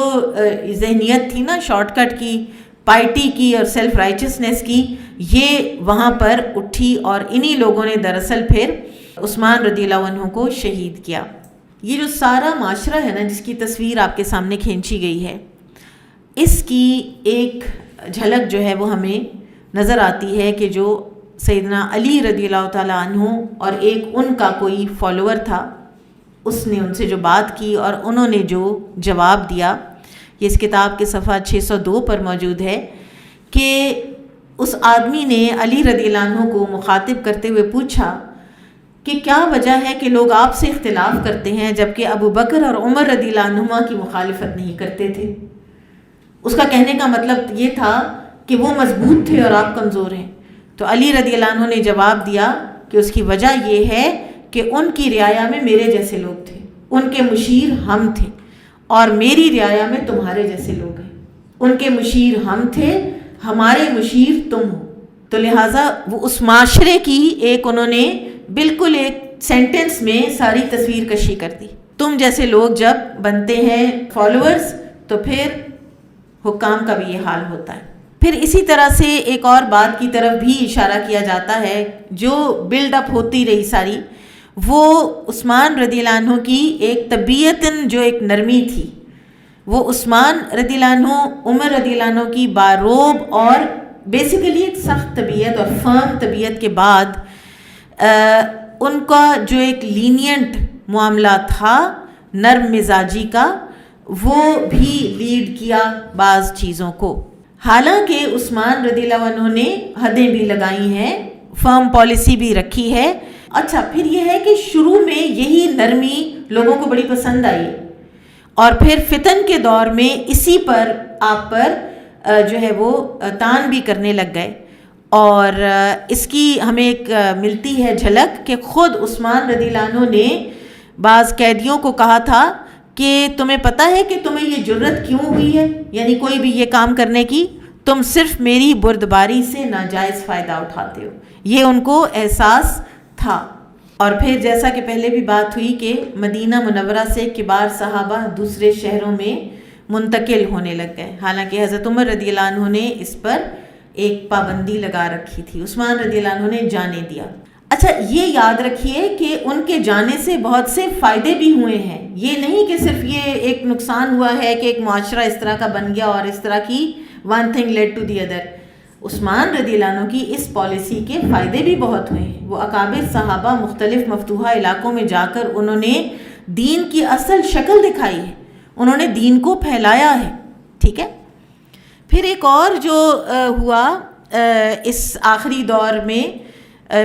ذہنیت تھی نا شارٹ کٹ کی، پائٹی کی اور سیلف رائچسنس کی، یہ وہاں پر اٹھی، اور انہی لوگوں نے دراصل پھر عثمان رضی اللہ عنہ کو شہید کیا. یہ جو سارا معاشرہ ہے نا جس کی تصویر آپ کے سامنے کھینچی گئی ہے، اس کی ایک جھلک جو ہے وہ ہمیں نظر آتی ہے کہ جو سیدنا علی رضی اللہ تعالیٰ عنہ اور ایک ان کا کوئی فالوور تھا، اس نے ان سے جو بات کی اور انہوں نے جو جواب دیا، یہ اس کتاب کے صفحہ 602 پر موجود ہے کہ اس آدمی نے علی رضی اللہ عنہ کو مخاطب کرتے ہوئے پوچھا کہ کیا وجہ ہے کہ لوگ آپ سے اختلاف کرتے ہیں جبکہ ابو بکر اور عمر رضی اللہ عنہما کی مخالفت نہیں کرتے تھے. اس کا کہنے کا مطلب یہ تھا کہ وہ مضبوط تھے اور آپ کمزور ہیں. تو علی رضی اللہ عنہ نے جواب دیا کہ اس کی وجہ یہ ہے کہ ان کی رعایا میں میرے جیسے لوگ تھے، ان کے مشیر ہم تھے، اور میری رعایا میں تمہارے جیسے لوگ ہیں. ان کے مشیر ہم تھے، ہمارے مشیر تم ہو. تو لہٰذا وہ اس معاشرے کی ایک انہوں نے بالکل ایک سینٹنس میں ساری تصویر کشی کر دی. تم جیسے لوگ جب بنتے ہیں فالوورز تو پھر حکام کا بھی یہ حال ہوتا ہے. پھر اسی طرح سے ایک اور بات کی طرف بھی اشارہ کیا جاتا ہے جو بلڈ اپ ہوتی رہی ساری، وہ عثمان رضی اللہ عنہ کی ایک طبیعتاً جو ایک نرمی تھی. وہ عثمان رضی اللہ عنہ عمر رضی اللہ عنہ کی باروب اور بیسیکلی ایک سخت طبیعت اور فرم طبیعت کے بعد ان کا جو ایک لینینٹ معاملہ تھا نرم مزاجی کا، وہ بھی لیڈ کیا بعض چیزوں کو. حالانکہ عثمان رضی اللہ عنہ نے حدیں بھی لگائی ہیں، فرم پالیسی بھی رکھی ہے. اچھا، پھر یہ ہے کہ شروع میں یہی نرمی لوگوں کو بڑی پسند آئی، اور پھر فتن کے دور میں اسی پر آپ پر جو ہے وہ تان بھی کرنے لگ گئے. اور اس کی ہمیں ایک ملتی ہے جھلک کہ خود عثمان رضی اللہ عنہ نے بعض قیدیوں کو کہا تھا کہ تمہیں پتہ ہے کہ تمہیں یہ جرت کیوں ہوئی ہے، یعنی کوئی بھی یہ کام کرنے کی، تم صرف میری بردباری سے ناجائز فائدہ اٹھاتے ہو. یہ ان کو احساس تھا. اور پھر جیسا کہ پہلے بھی بات ہوئی کہ مدینہ منورہ سے کبار صحابہ دوسرے شہروں میں منتقل ہونے لگ گئے، حالانکہ حضرت عمر رضی اللہ عنہ نے اس پر ایک پابندی لگا رکھی تھی. عثمان رضی اللہ عنہ نے جانے دیا. اچھا، یہ یاد رکھیے کہ ان کے جانے سے بہت سے فائدے بھی ہوئے ہیں. یہ نہیں کہ صرف یہ ایک نقصان ہوا ہے کہ ایک معاشرہ اس طرح کا بن گیا اور اس طرح کی one thing lead to the other. Usman رضی اللہ عنہ کی اس پالیسی کے فائدے بھی بہت ہوئے ہیں. وہ اکابر صحابہ مختلف مفتوحہ علاقوں میں جا کر انہوں نے دین کی اصل شکل دکھائی ہے، انہوں نے دین کو پھیلایا ہے. ٹھیک ہے. پھر ایک اور جو ہوا اس آخری دور میں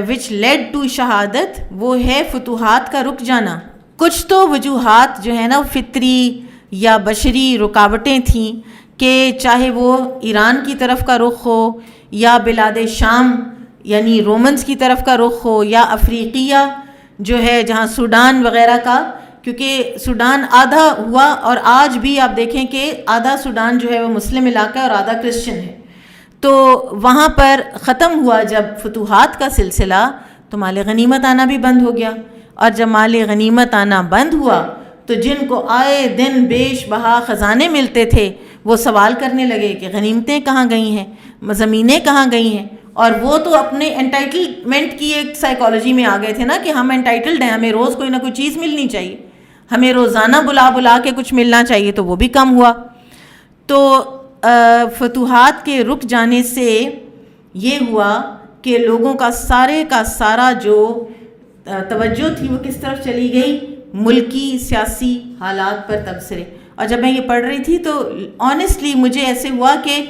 وچ لیڈ ٹو شہادت، وہ ہے فتوحات کا رک جانا. کچھ تو وجوہات جو ہے نا فطری یا بشری رکاوٹیں تھیں کہ چاہے وہ ایران کی طرف کا رخ ہو یا بلاد شام یعنی رومنز کی طرف کا رخ ہو یا افریقیہ جو ہے جہاں سوڈان وغیرہ کا، کیونکہ سوڈان آدھا ہوا اور آج بھی آپ دیکھیں کہ آدھا سوڈان جو ہے وہ مسلم علاقہ اور آدھا کرسچن ہے، تو وہاں پر ختم ہوا جب فتوحات کا سلسلہ تو مال غنیمت آنا بھی بند ہو گیا، اور جب مال غنیمت آنا بند ہوا تو جن کو آئے دن بیش بہا خزانے ملتے تھے وہ سوال کرنے لگے کہ غنیمتیں کہاں گئی ہیں، زمینیں کہاں گئی ہیں، اور وہ تو اپنے انٹائٹلمنٹ کی ایک سائیکالوجی میں آ گئے تھے نا کہ ہم انٹائٹلڈ ہیں، ہمیں روز کوئی نہ کوئی چیز ملنی چاہیے، ہمیں روزانہ بلا بلا کے کچھ ملنا چاہیے، تو وہ بھی کم ہوا۔ تو فتوحات کے رک جانے سے یہ ہوا کہ لوگوں کا سارا جو توجہ تھی وہ کس طرف چلی گئی، ملکی سیاسی حالات پر تبصرے۔ اور جب میں یہ پڑھ رہی تھی تو آنیسٹلی مجھے ایسے ہوا کہ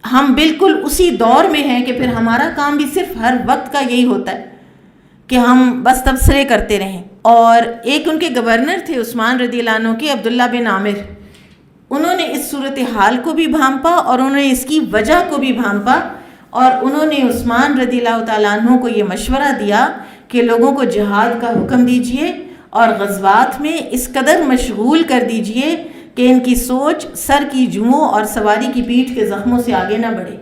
ہم بالکل اسی دور میں ہیں کہ پھر ہمارا کام بھی صرف ہر وقت کا یہی ہوتا ہے کہ ہم بس تبصرے کرتے رہیں۔ اور ایک ان کے گورنر تھے عثمان رضی اللہ عنہ کے، عبداللہ بن عامر، انہوں نے اس صورتحال کو بھی بھانپا اور انہوں نے اس کی وجہ کو بھی بھانپا، اور انہوں نے عثمان رضی اللہ تعالیٰ عنہ کو یہ مشورہ دیا کہ لوگوں کو جہاد کا حکم دیجئے اور غزوات میں اس قدر مشغول کر دیجئے کہ ان کی سوچ سر کی جوؤں اور سواری کی پیٹھ کے زخموں سے آگے نہ بڑھے،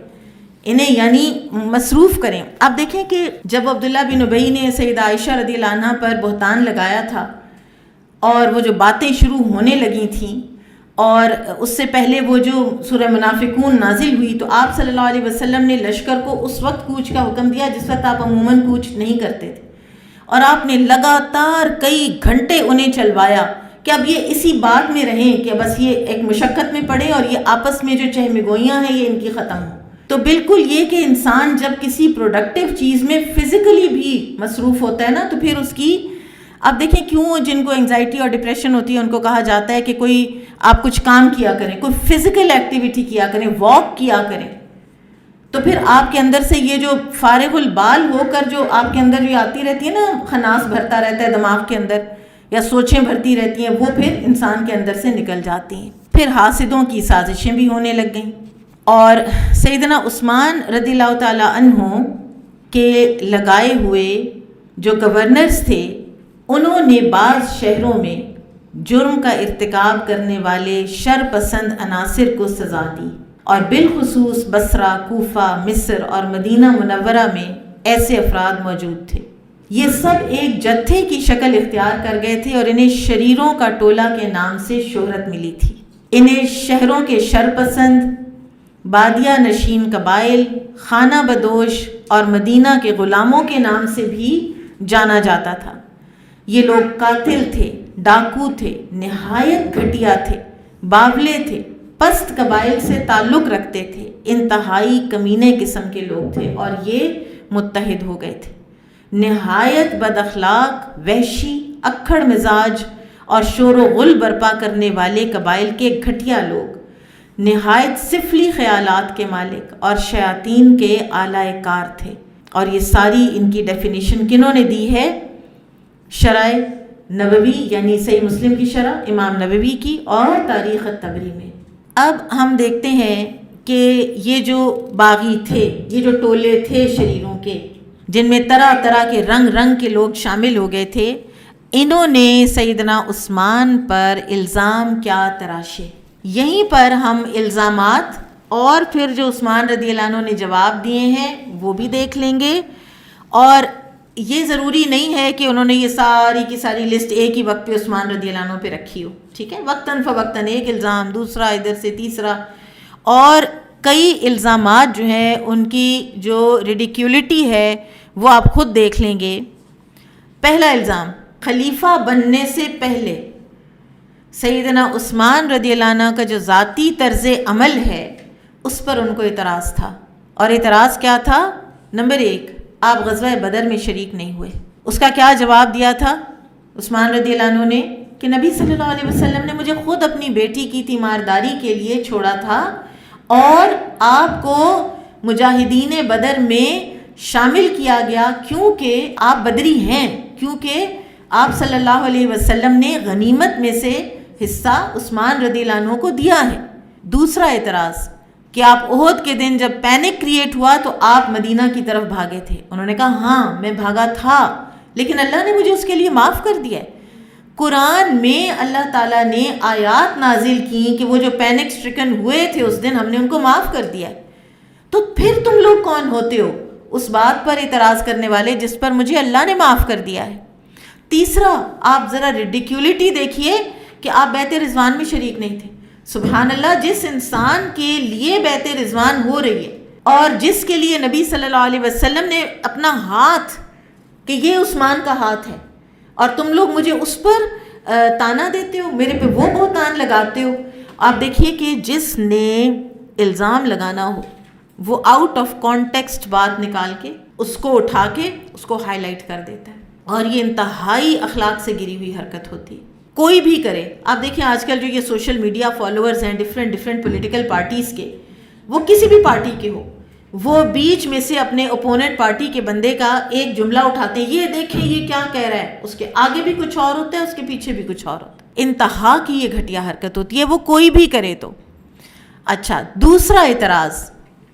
انہیں یعنی مصروف کریں۔ آپ دیکھیں کہ جب عبداللہ بن ابی نے سیدہ عائشہ رضی اللہ عنہ پر بہتان لگایا تھا اور وہ جو باتیں شروع ہونے لگی تھیں، اور اس سے پہلے وہ جو سورہ منافقون نازل ہوئی، تو آپ صلی اللہ علیہ وسلم نے لشکر کو اس وقت کوچ کا حکم دیا جس وقت آپ عموماً کوچ نہیں کرتے تھے، اور آپ نے لگاتار کئی گھنٹے انہیں چلوایا کہ اب یہ اسی بات میں رہیں کہ بس یہ ایک مشقت میں پڑے اور یہ آپس میں جو چہمگوئیاں ہیں یہ ان کی ختم ہوں۔ تو بالکل یہ کہ انسان جب کسی پروڈکٹیو چیز میں فزیکلی بھی مصروف ہوتا ہے نا تو پھر اس کی، آپ دیکھیں کیوں جن کو انگزائٹی اور ڈپریشن ہوتی ہے ان کو کہا جاتا ہے کہ کوئی آپ کچھ کام کیا کریں، کوئی فزیکل ایکٹیویٹی کیا کریں، واک کیا کریں، تو پھر آپ کے اندر سے یہ جو فارغ البال ہو کر جو آپ کے اندر جو آتی رہتی ہے نا، خناس بھرتا رہتا ہے دماغ کے اندر یا سوچیں بھرتی رہتی ہیں، وہ پھر انسان کے اندر سے نکل جاتی ہیں۔ پھر حاسدوں کی سازشیں بھی ہونے لگ گئیں، اور سیدنا عثمان رضی اللہ تعالیٰ عنہ کے لگائے ہوئے جو گورنرز تھے انہوں نے بعض شہروں میں جرم کا ارتکاب کرنے والے شر پسند عناصر کو سزا دی، اور بالخصوص بصرہ، کوفہ، مصر اور مدینہ منورہ میں ایسے افراد موجود تھے۔ یہ سب ایک جتھے کی شکل اختیار کر گئے تھے اور انہیں شریروں کا ٹولہ کے نام سے شہرت ملی تھی۔ انہیں شہروں کے شر پسند، بادیہ نشین قبائل، خانہ بدوش اور مدینہ کے غلاموں کے نام سے بھی جانا جاتا تھا۔ یہ لوگ قاتل تھے، ڈاکو تھے، نہایت گھٹیا تھے، باولے تھے، پست قبائل سے تعلق رکھتے تھے، انتہائی کمینے قسم کے لوگ تھے، اور یہ متحد ہو گئے تھے۔ نہایت بد اخلاق، وحشی، اکھڑ مزاج اور شور و غل برپا کرنے والے قبائل کے گھٹیا لوگ، نہایت سفلی خیالات کے مالک اور شیاطین کے اعلی کار تھے۔ اور یہ ساری ان کی ڈیفینیشن کنہوں نے دی ہے؟ شرح نبوی یعنی صحیح مسلم کی شرح امام نبوی کی اور تاریخ الطبری میں۔ اب ہم دیکھتے ہیں کہ یہ جو باغی تھے، یہ جو ٹولے تھے شریروں کے جن میں طرح طرح کے رنگ کے لوگ شامل ہو گئے تھے، انہوں نے سیدنا عثمان پر الزام کیا تراشے۔ یہیں پر ہم الزامات اور پھر جو عثمان رضی اللہ عنہ نے جواب دیے ہیں وہ بھی دیکھ لیں گے، اور یہ ضروری نہیں ہے کہ انہوں نے یہ ساری کی ساری لسٹ ایک ہی وقت پہ عثمان رضی اللہ عنہ پہ رکھی ہو، ٹھیک ہے، وقتاً فوقتاً ایک الزام، دوسرا، ادھر سے تیسرا، اور کئی الزامات جو ہیں ان کی جو ریڈیکیولٹی ہے وہ آپ خود دیکھ لیں گے۔ پہلا الزام، خلیفہ بننے سے پہلے سیدنا عثمان رضی اللہ عنہ کا جو ذاتی طرز عمل ہے اس پر ان کو اعتراض تھا، اور اعتراض کیا تھا؟ نمبر 1، آپ غزوہ بدر میں شریک نہیں ہوئے۔ اس کا کیا جواب دیا تھا عثمان رضی اللہ عنہ نے کہ نبی صلی اللہ علیہ وسلم نے مجھے خود اپنی بیٹی کی تیمارداری کے لیے چھوڑا تھا، اور آپ کو مجاہدین بدر میں شامل کیا گیا کیونکہ آپ بدری ہیں، کیونکہ آپ صلی اللہ علیہ وسلم نے غنیمت میں سے حصہ عثمان رضی اللہ عنہ کو دیا ہے۔ دوسرا اعتراض، کہ آپ احد کے دن جب پینک کریٹ ہوا تو آپ مدینہ کی طرف بھاگے تھے؟ انہوں نے کہا ہاں میں بھاگا تھا، لیکن اللہ نے مجھے اس کے لیے معاف کر دیا ہے۔ قرآن میں اللہ تعالیٰ نے آیات نازل کی کہ وہ جو پینک سٹرکن ہوئے تھے اس دن ہم نے ان کو معاف کر دیا ہے۔ تو پھر تم لوگ کون ہوتے ہو اس بات پر اعتراض کرنے والے جس پر مجھے اللہ نے معاف کر دیا ہے؟ تیسرا، آپ ذرا ریڈیکیولٹی دیکھیے کہ آپ بیت رضوان میں شریک نہیں تھے۔ سبحان اللہ، جس انسان کے لیے بیت رضوان ہو رہی ہے اور جس کے لیے نبی صلی اللہ علیہ وسلم نے اپنا ہاتھ کہ یہ عثمان کا ہاتھ ہے، اور تم لوگ مجھے اس پر تانا دیتے ہو، میرے پہ وہ بہتان لگاتے ہو۔ آپ دیکھیے کہ جس نے الزام لگانا ہو وہ آؤٹ آف کانٹیکسٹ بات نکال کے اس کو اٹھا کے اس کو ہائی لائٹ کر دیتا ہے، اور یہ انتہائی اخلاق سے گری ہوئی حرکت ہوتی ہے۔ کوئی بھی کرے، آپ دیکھیں آج کل جو یہ سوشل میڈیا فالوورز ہیں ڈفرینٹ پولیٹیکل پارٹیز کے، وہ کسی بھی پارٹی کے ہو، وہ بیچ میں سے اپنے اپوننٹ پارٹی کے بندے کا ایک جملہ اٹھاتے ہیں، یہ دیکھیں یہ کیا کہہ رہا ہے، اس کے آگے بھی کچھ اور ہوتا ہے، اس کے پیچھے بھی کچھ اور ہوتا ہے۔ انتہا کی یہ گھٹیا حرکت ہوتی ہے، وہ کوئی بھی کرے تو۔ اچھا، دوسرا اعتراض،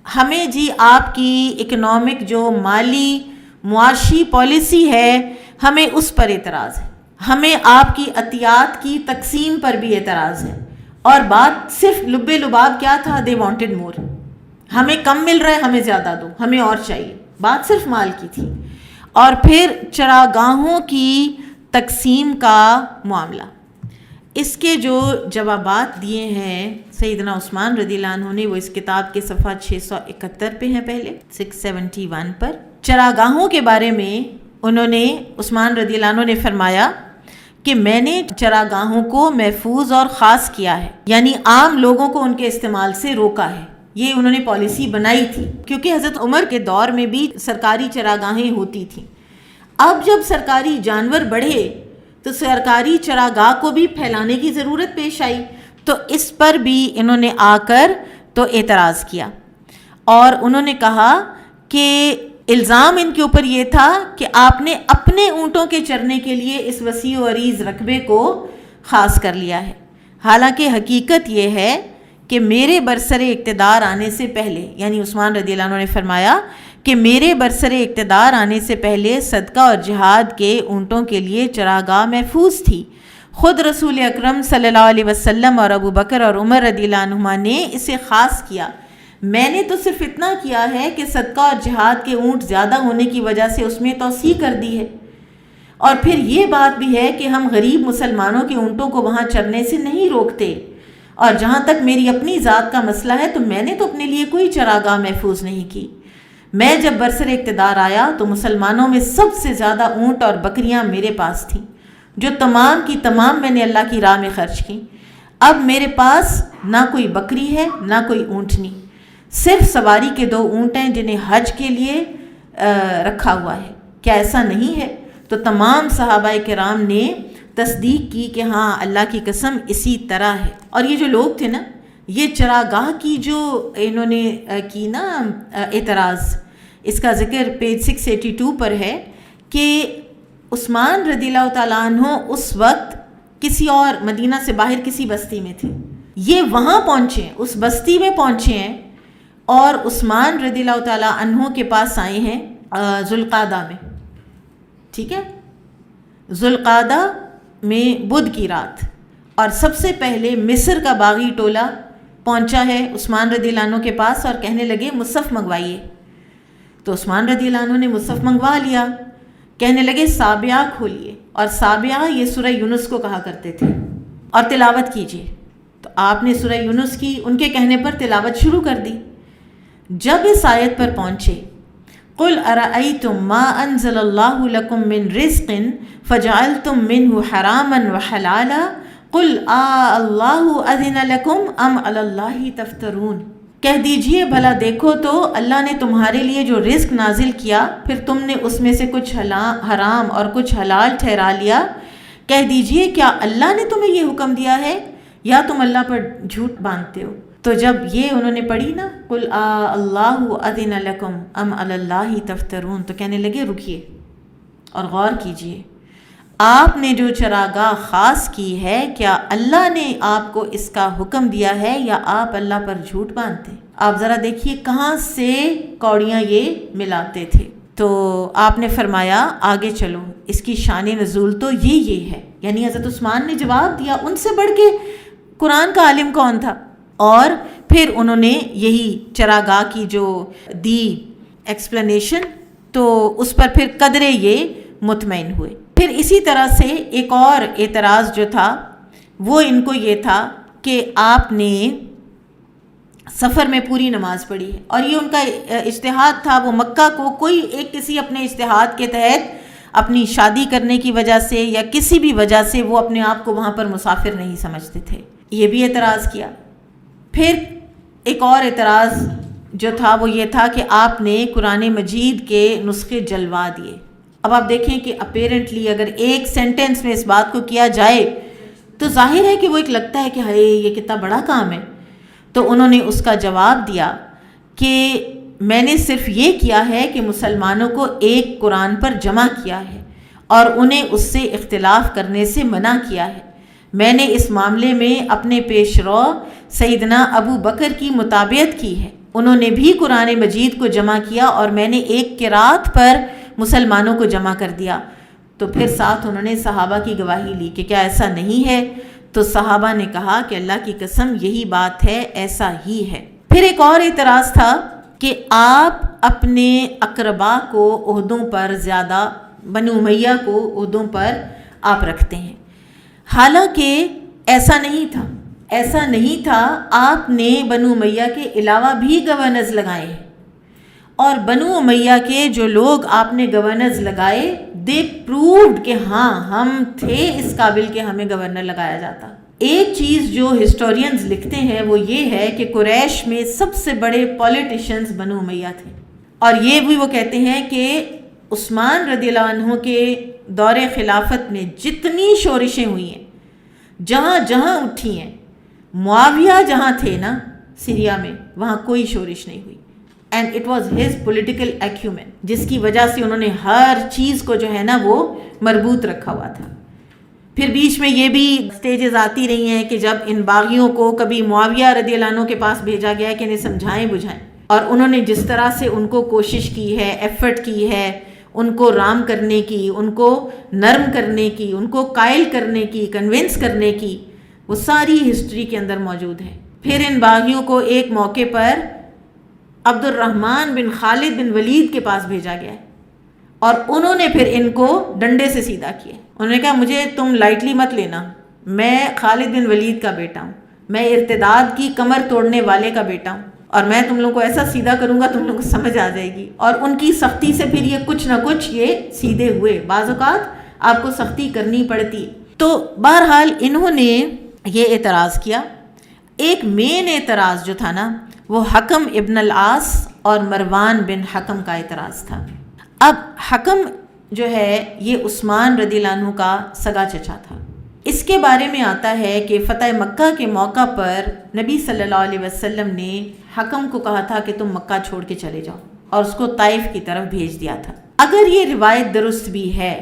ہمیں جی آپ کی اکنامک جو مالی معاشی پالیسی ہے ہمیں اس پر اعتراض ہے، ہمیں آپ کی عطیات کی تقسیم پر بھی اعتراض ہے، اور بات صرف لب لباب کیا تھا؟ دے وانٹڈ مور، ہمیں کم مل رہا ہے ہمیں زیادہ دو، ہمیں اور چاہیے، بات صرف مال کی تھی۔ اور پھر چراگاہوں کی تقسیم کا معاملہ، اس کے جو جوابات دیے ہیں سیدنا عثمان رضی اللہ عنہ نے، وہ اس کتاب کے صفحہ 671 پہ ہیں، پہلے 671 پر۔ چراگاہوں کے بارے میں انہوں نے، عثمان رضی اللہ عنہ نے فرمایا کہ میں نے چراگاہوں کو محفوظ اور خاص کیا ہے، یعنی عام لوگوں کو ان کے استعمال سے روکا ہے۔ یہ انہوں نے پالیسی بنائی تھی کیونکہ حضرت عمر کے دور میں بھی سرکاری چراگاہیں ہوتی تھیں۔ اب جب سرکاری جانور بڑھے تو سرکاری چراگاہ کو بھی پھیلانے کی ضرورت پیش آئی، تو اس پر بھی انہوں نے آ کر تو اعتراض کیا، اور انہوں نے کہا کہ الزام ان کے اوپر یہ تھا کہ آپ نے اپنے اونٹوں کے چرنے کے لیے اس وسیع و عریض رقبے کو خاص کر لیا ہے، حالانکہ حقیقت یہ ہے کہ میرے برسر اقتدار آنے سے پہلے، یعنی عثمان رضی اللہ عنہ نے فرمایا کہ میرے برسر اقتدار آنے سے پہلے صدقہ اور جہاد کے اونٹوں کے لیے چراگاہ محفوظ تھی۔ خود رسول اکرم صلی اللہ علیہ وسلم اور ابو بکر اور عمر رضی اللہ عنہما نے اسے خاص کیا، میں نے تو صرف اتنا کیا ہے کہ صدقہ اور جہاد کے اونٹ زیادہ ہونے کی وجہ سے اس میں توسیع کر دی ہے، اور پھر یہ بات بھی ہے کہ ہم غریب مسلمانوں کے اونٹوں کو وہاں چرنے سے نہیں روکتے، اور جہاں تک میری اپنی ذات کا مسئلہ ہے تو میں نے تو اپنے لیے کوئی چراگاہ محفوظ نہیں کی۔ میں جب برسر اقتدار آیا تو مسلمانوں میں سب سے زیادہ اونٹ اور بکریاں میرے پاس تھیں، جو تمام کی تمام میں نے اللہ کی راہ میں خرچ کی۔ اب میرے پاس نہ کوئی بکری ہے نہ کوئی اونٹنی، صرف سواری کے 2 اونٹ ہیں جنہیں حج کے لیے رکھا ہوا ہے، کیا ایسا نہیں ہے؟ تو تمام صحابہ کرام نے تصدیق کی کہ ہاں اللہ کی قسم اسی طرح ہے۔ اور یہ جو لوگ تھے نا، یہ چراگاہ کی جو انہوں نے کی نا اعتراض، اس کا ذکر پیج 682 پر ہے کہ عثمان رضی اللہ تعالیٰ عنہ اس وقت کسی اور مدینہ سے باہر کسی بستی میں تھے، یہ وہاں پہنچے ہیں، اس بستی میں پہنچے ہیں، اور عثمان رضی اللہ تعالیٰ عنہ کے پاس آئے ہیں ذوالقعدہ میں، ٹھیک ہے، ذوالقعدہ میں بدھ کی رات، اور سب سے پہلے مصر کا باغی ٹولہ پہنچا ہے عثمان رضی اللہ عنہ کے پاس اور کہنے لگے مصحف منگوائیے، تو عثمان رضی اللہ عنہ نے مصحف منگوا لیا، کہنے لگے سابعہ کھولیے، اور سابعہ یہ سورہ یونس کو کہا کرتے تھے، اور تلاوت کیجیے، تو آپ نے سورہ یونس کی، ان کے کہنے پر تلاوت شروع کر دی۔ جب اس آیت پر پہنچے قُلْ أَرَأَيْتُمْ مَا أَنزَلَ اللَّهُ لَكُم مِّن رِّزْقٍ فَجَعَلْتُم مِّنْهُ حَرَامًا وَحَلَالًا قُلْ اللَّهُ أَذِنَ لَكُمْ أَمْ عَلَى اللَّهِ تَفْتَرُونَ، کہہ دیجئے بھلا دیکھو تو اللہ نے تمہارے لیے جو رزق نازل کیا، پھر تم نے اس میں سے کچھ حرام اور کچھ حلال ٹھہرا لیا، کہہ دیجئے کیا اللہ نے تمہیں یہ حکم دیا ہے یا تم اللہ پر جھوٹ باندھتے ہو؟ تو جب یہ انہوں نے پڑھی نا قُلْ اللَّهُ أَذِنَ لَكُمْ أَمْ عَلَى اللَّهِ تَفْتَرُونَ، تو کہنے لگے رکیے اور غور کیجئے، آپ نے جو چراگاہ خاص کی ہے کیا اللہ نے آپ کو اس کا حکم دیا ہے یا آپ اللہ پر جھوٹ باندھتے ہیں؟ آپ ذرا دیکھیے کہاں سے کوڑیاں یہ ملاتے تھے. تو آپ نے فرمایا آگے چلو، اس کی شان نزول تو یہ ہے. یعنی حضرت عثمان نے جواب دیا، ان سے بڑھ کے قرآن کا عالم کون تھا. اور پھر انہوں نے یہی چراگاہ کی جو دی ایکسپلینیشن، تو اس پر پھر قدرے یہ مطمئن ہوئے. پھر اسی طرح سے ایک اور اعتراض جو تھا وہ ان کو یہ تھا کہ آپ نے سفر میں پوری نماز پڑھی ہے، اور یہ ان کا اجتہاد تھا. وہ مکہ کو کوئی ایک کسی اپنے اجتہاد کے تحت اپنی شادی کرنے کی وجہ سے یا کسی بھی وجہ سے وہ اپنے آپ کو وہاں پر مسافر نہیں سمجھتے تھے. یہ بھی اعتراض کیا. پھر ایک اور اعتراض جو تھا وہ یہ تھا کہ آپ نے قرآن مجید کے نسخے جلوا دیے. اب آپ دیکھیں کہ اپیرنٹلی اگر ایک سینٹنس میں اس بات کو کیا جائے تو ظاہر ہے کہ وہ ایک لگتا ہے کہ ہائے یہ کتنا بڑا کام ہے. تو انہوں نے اس کا جواب دیا کہ میں نے صرف یہ کیا ہے کہ مسلمانوں کو ایک قرآن پر جمع کیا ہے اور انہیں اس سے اختلاف کرنے سے منع کیا ہے. میں نے اس معاملے میں اپنے پیش رو سیدنا ابو بکر کی مطابعت کی ہے. انہوں نے بھی قرآن مجید کو جمع کیا اور میں نے ایک قرات پر مسلمانوں کو جمع کر دیا. تو پھر ساتھ انہوں نے صحابہ کی گواہی لی کہ کیا ایسا نہیں ہے؟ تو صحابہ نے کہا کہ اللہ کی قسم یہی بات ہے، ایسا ہی ہے. پھر ایک اور اعتراض تھا کہ آپ اپنے اقربا کو عہدوں پر زیادہ، بنو امیہ کو عہدوں پر آپ رکھتے ہیں، حالانکہ ایسا نہیں تھا. آپ نے بنو امیہ کے علاوہ بھی گورنرز لگائے ہیں، اور بنو امیہ کے جو لوگ آپ نے گورنرز لگائے دے پرووڈ کہ ہاں ہم تھے اس قابل کہ ہمیں گورنر لگایا جاتا. ایک چیز جو ہسٹورینز لکھتے ہیں وہ یہ ہے کہ قریش میں سب سے بڑے پولیٹیشنز بنو امیہ تھے، اور یہ بھی وہ کہتے ہیں کہ عثمان رضی اللہ عنہ کے دور خلافت میں جتنی شورشیں ہوئی ہیں، جہاں جہاں اٹھی ہیں، معاویہ جہاں تھے نا سیریا میں، وہاں کوئی شورش نہیں ہوئی. And it was his political acumen, جس کی وجہ سے انہوں نے ہر چیز کو جو ہے نا وہ مربوط رکھا ہوا تھا. پھر بیچ میں یہ بھی سٹیجز آتی رہی ہیں کہ جب ان باغیوں کو کبھی معاویہ رضی اللہ عنہ کے پاس بھیجا گیا کہ انہیں سمجھائیں بجھائیں، اور انہوں نے جس طرح سے ان کو کوشش کی ہے، ایفرٹ کی ہے ان کو رام کرنے کی، ان کو نرم کرنے کی، ان کو قائل کرنے کی، کنونس کرنے کی، وہ ساری ہسٹری کے اندر موجود ہے. پھر ان باغیوں کو ایک موقع پر عبد الرحمن بن خالد بن ولید کے پاس بھیجا گیا ہے، اور انہوں نے پھر ان کو ڈنڈے سے سیدھا کیا. انہوں نے کہا مجھے تم لائٹلی مت لینا، میں خالد بن ولید کا بیٹا ہوں، میں ارتداد کی کمر توڑنے والے کا بیٹا ہوں، اور میں تم لوگوں کو ایسا سیدھا کروں گا تم لوگوں کو سمجھ آ جائے گی. اور ان کی سختی سے پھر یہ کچھ نہ کچھ یہ سیدھے ہوئے. بعض اوقات آپ کو سختی کرنی پڑتی. تو بہرحال انہوں نے یہ اعتراض کیا. ایک مین اعتراض جو تھا نا وہ حکم ابن العاص اور مروان بن حکم کا اعتراض تھا. اب حکم جو ہے یہ عثمان رضی اللہ عنہ کا سگا چچا تھا. اس کے بارے میں آتا ہے کہ فتح مکہ کے موقع پر نبی صلی اللہ علیہ وسلم نے حکم کو کہا تھا کہ تم مکہ چھوڑ کے چلے جاؤ، اور اس کو طائف کی طرف بھیج دیا تھا. اگر یہ روایت درست بھی ہے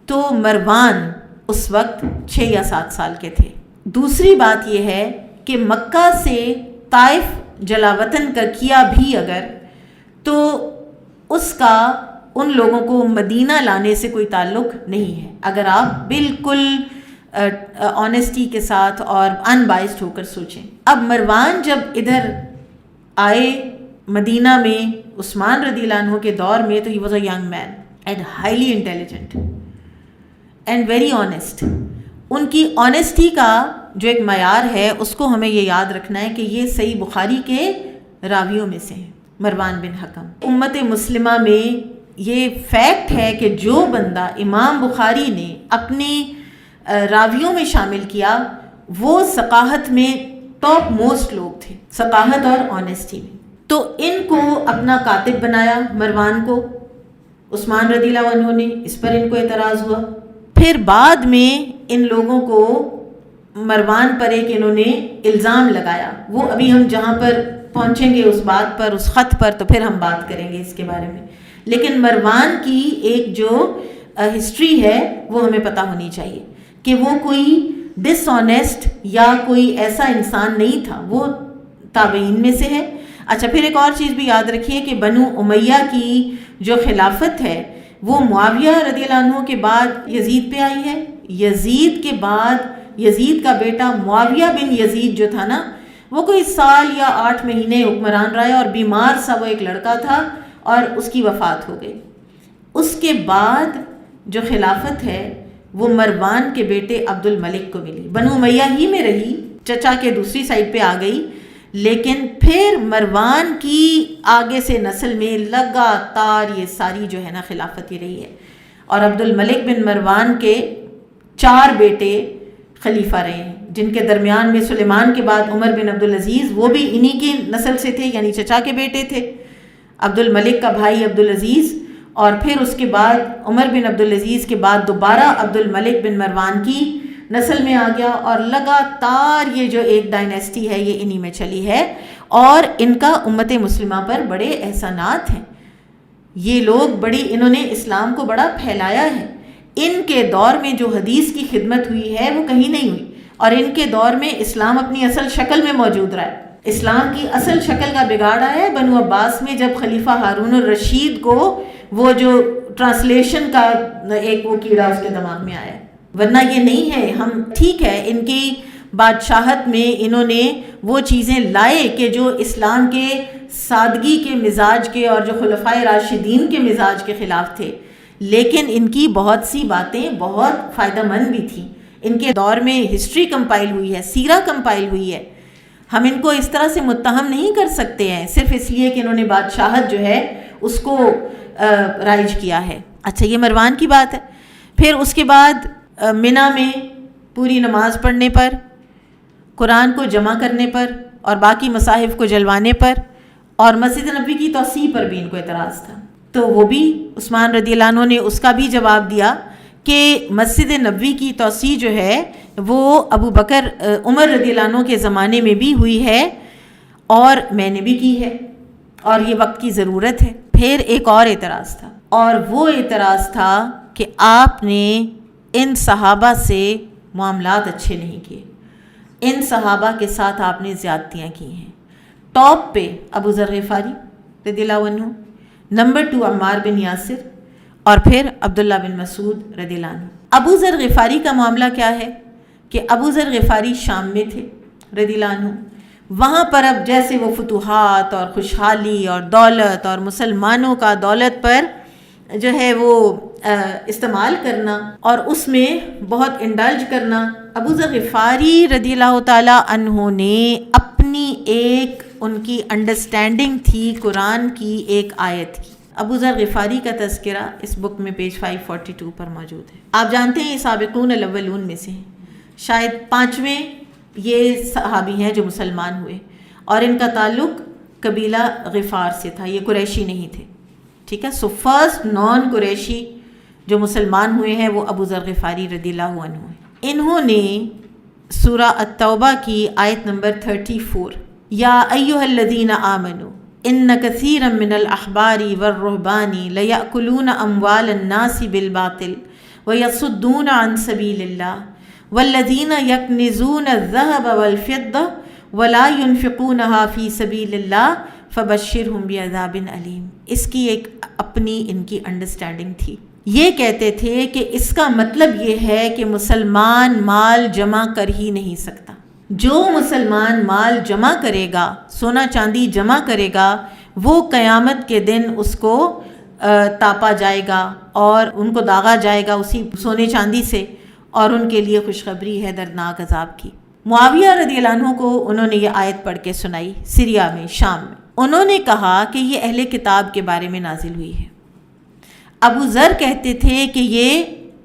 تو مروان اس وقت 6 یا 7 سال کے تھے. دوسری بات یہ ہے کہ مکہ سے طائف جلا وطن کا کیا بھی اگر، تو اس کا ان لوگوں کو مدینہ لانے سے کوئی تعلق نہیں ہے، اگر آپ بالکل آنیسٹی کے ساتھ اور ان بائسڈ ہو کر سوچیں. اب مروان جب ادھر آئے مدینہ میں عثمان رضی اللہ عنہ کے دور میں، تو he was a young man and highly intelligent and very honest. ان کی آنیسٹی کا جو ایک معیار ہے اس کو ہمیں یہ یاد رکھنا ہے کہ یہ صحیح بخاری کے راویوں میں سے ہیں مروان بن حکم. امت مسلمہ میں یہ فیکٹ ہے کہ جو بندہ امام بخاری نے اپنی راویوں میں شامل کیا وہ ثقافت میں ٹاپ موسٹ لوگ تھے، ثقافت اور آنیسٹی میں. تو ان کو اپنا کاتب بنایا مروان کو عثمان رضی اللہ عنہ نے، اس پر ان کو اعتراض ہوا. پھر بعد میں ان لوگوں کو مروان پر ایک انہوں نے الزام لگایا، وہ ابھی ہم جہاں پر پہنچیں گے اس بات پر، اس خط پر، تو پھر ہم بات کریں گے اس کے بارے میں. لیکن مروان کی ایک جو ہسٹری ہے وہ ہمیں پتہ ہونی چاہیے کہ وہ کوئی ڈس آنیسٹ یا کوئی ایسا انسان نہیں تھا. وہ تابعین میں سے ہے. اچھا، پھر ایک اور چیز بھی یاد رکھیے کہ بنو امیہ کی جو خلافت ہے وہ معاویہ رضی اللہ عنہ کے بعد یزید پہ آئی ہے. یزید کے بعد یزید کا بیٹا معاویہ بن یزید جو تھا نا، وہ کوئی سال یا 8 مہینے حکمران رہا ہے، اور بیمار سا وہ ایک لڑکا تھا اور اس کی وفات ہو گئی. اس کے بعد جو خلافت ہے وہ مروان کے بیٹے عبد الملک کو ملی. بنو امیہ ہی میں رہی، چچا کے دوسری سائڈ پہ آ گئی، لیکن پھر مروان کی آگے سے نسل میں لگاتار یہ ساری جو ہے نا خلافت ہی رہی ہے. اور عبد الملک بن مروان کے 4 بیٹے خلیفہ رہے ہیں، جن کے درمیان میں سلیمان کے بعد عمر بن عبدالعزیز، وہ بھی انہی کی نسل سے تھے، یعنی چچا کے بیٹے تھے. عبد الملک کا بھائی عبدالعزیز، اور پھر اس کے بعد عمر بن عبدالعزیز کے بعد دوبارہ عبد الملک بن مروان کی نسل میں آ گیا، اور لگاتار یہ جو ایک ڈائنیسٹی ہے یہ انہی میں چلی ہے. اور ان کا امت مسلمہ پر بڑے احسانات ہیں. یہ لوگ انہوں نے اسلام کو بڑا پھیلایا ہے. ان کے دور میں جو حدیث کی خدمت ہوئی ہے وہ کہیں نہیں ہوئی، اور ان کے دور میں اسلام اپنی اصل شکل میں موجود رہا ہے. اسلام کی اصل شکل کا بگاڑا ہے بنو عباس میں، جب خلیفہ ہارون الرشید کو وہ جو ٹرانسلیشن کا ایک وہ کیڑا اس کے دماغ میں آیا. ورنہ یہ نہیں ہے. ہم ٹھیک ہے ان کی بادشاہت میں انہوں نے وہ چیزیں لائے کہ جو اسلام کے سادگی کے مزاج کے اور جو خلفائے راشدین کے مزاج کے خلاف تھے، لیکن ان کی بہت سی باتیں بہت فائدہ مند بھی تھیں. ان کے دور میں ہسٹری کمپائل ہوئی ہے، سیرہ کمپائل ہوئی ہے. ہم ان کو اس طرح سے متہم نہیں کر سکتے ہیں صرف اس لیے کہ انہوں نے بادشاہت جو ہے اس کو رائج کیا ہے. اچھا، یہ مروان کی بات ہے. پھر اس کے بعد منی میں پوری نماز پڑھنے پر، قرآن کو جمع کرنے پر اور باقی مصاحف کو جلوانے پر، اور مسجد نبوی کی توسیع پر بھی ان کو اعتراض تھا. تو وہ بھی عثمان رضی اللہ عنہ نے اس کا بھی جواب دیا کہ مسجد نبوی کی توسیع جو ہے وہ ابو بکر عمر رضی اللہ عنہ کے زمانے میں بھی ہوئی ہے، اور میں نے بھی کی ہے، اور یہ وقت کی ضرورت ہے. پھر ایک اور اعتراض تھا، اور وہ اعتراض تھا کہ آپ نے ان صحابہ سے معاملات اچھے نہیں کیے، ان صحابہ کے ساتھ آپ نے زیادتیاں کی ہیں. ٹاپ پہ ابو ذر غفاری رضی اللہ عنہ، نمبر 2 عمار بن یاسر، اور پھر عبداللہ بن مسعود رضی اللہ عنہ. ابو ذر غفاری کا معاملہ کیا ہے کہ ابو ذر غفاری شام میں تھے رضی اللہ عنہ. وہاں پر اب جیسے وہ فتوحات اور خوشحالی اور دولت اور مسلمانوں کا دولت پر جو ہے وہ استعمال کرنا اور اس میں بہت انڈلج کرنا، ابو ذر غفاری رضی اللہ تعالیٰ عنہ نے اپنی ایک ان کی انڈرسٹینڈنگ تھی قرآن کی ایک آیت کی. ابو ذر غفاری کا تذکرہ اس بک میں پیج 542 پر موجود ہے. آپ جانتے ہیں یہ سابقون الاولون میں سے ہیں، شاید 5ویں یہ صحابی ہیں جو مسلمان ہوئے، اور ان کا تعلق قبیلہ غفار سے تھا، یہ قریشی نہیں تھے. ٹھیک ہے، سو فرسٹ نان قریشی جو مسلمان ہوئے ہیں وہ ابو ذر غفاری رضی اللہ عنہ ہیں. انہوں نے سورہ التوبہ کی آیت نمبر 34 یا ایھا الذین آمنوا ان کثیرا من الاحبار والرہبان لیأکلون اموال الناس بالباطل ویصدون عن سبیل اللہ والذین یکنزون الذهب والفضة ولا ينفقونها فی سبیل اللہ فبشرہم بعذاب علیم. اس کی ایک اپنی ان کی انڈرسٹینڈنگ تھی. یہ کہتے تھے کہ اس کا مطلب یہ ہے کہ مسلمان مال جمع کر ہی نہیں سکتا. جو مسلمان مال جمع کرے گا، سونا چاندی جمع کرے گا، وہ قیامت کے دن اس کو تاپا جائے گا اور ان کو داغا جائے گا اسی سونے چاندی سے، اور ان کے لیے خوشخبری ہے دردناک عذاب کی. معاویہ رضی اللہ عنہ کو انہوں نے یہ آیت پڑھ کے سنائی سیریا میں، شام میں. انہوں نے کہا کہ یہ اہل کتاب کے بارے میں نازل ہوئی ہے. ابو ذر کہتے تھے کہ یہ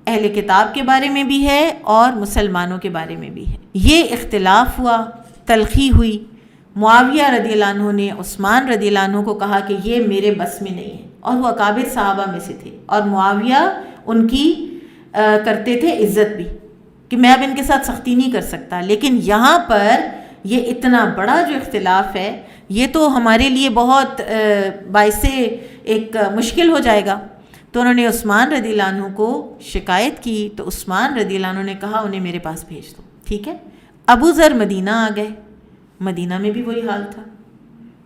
اہل کتاب کے بارے میں بھی ہے اور مسلمانوں کے بارے میں بھی ہے. یہ اختلاف ہوا، تلخی ہوئی. معاویہ رضی اللہ عنہ نے عثمان رضی اللہ عنہ کو کہا کہ یہ میرے بس میں نہیں ہے، اور وہ اکابر صحابہ میں سے تھے، اور معاویہ ان کی کرتے تھے عزت بھی کہ میں اب ان کے ساتھ سختی نہیں کر سکتا. لیکن یہاں پر یہ اتنا بڑا جو اختلاف ہے یہ تو ہمارے لیے بہت باعث ایک مشکل ہو جائے گا. تو انہوں نے عثمان رضی اللہ عنہ کو شکایت کی، تو عثمان رضی اللہ عنہ نے کہا انہیں میرے پاس بھیج دو. ٹھیک ہے. ابو ذر مدینہ آ گئے. مدینہ میں بھی وہی حال تھا.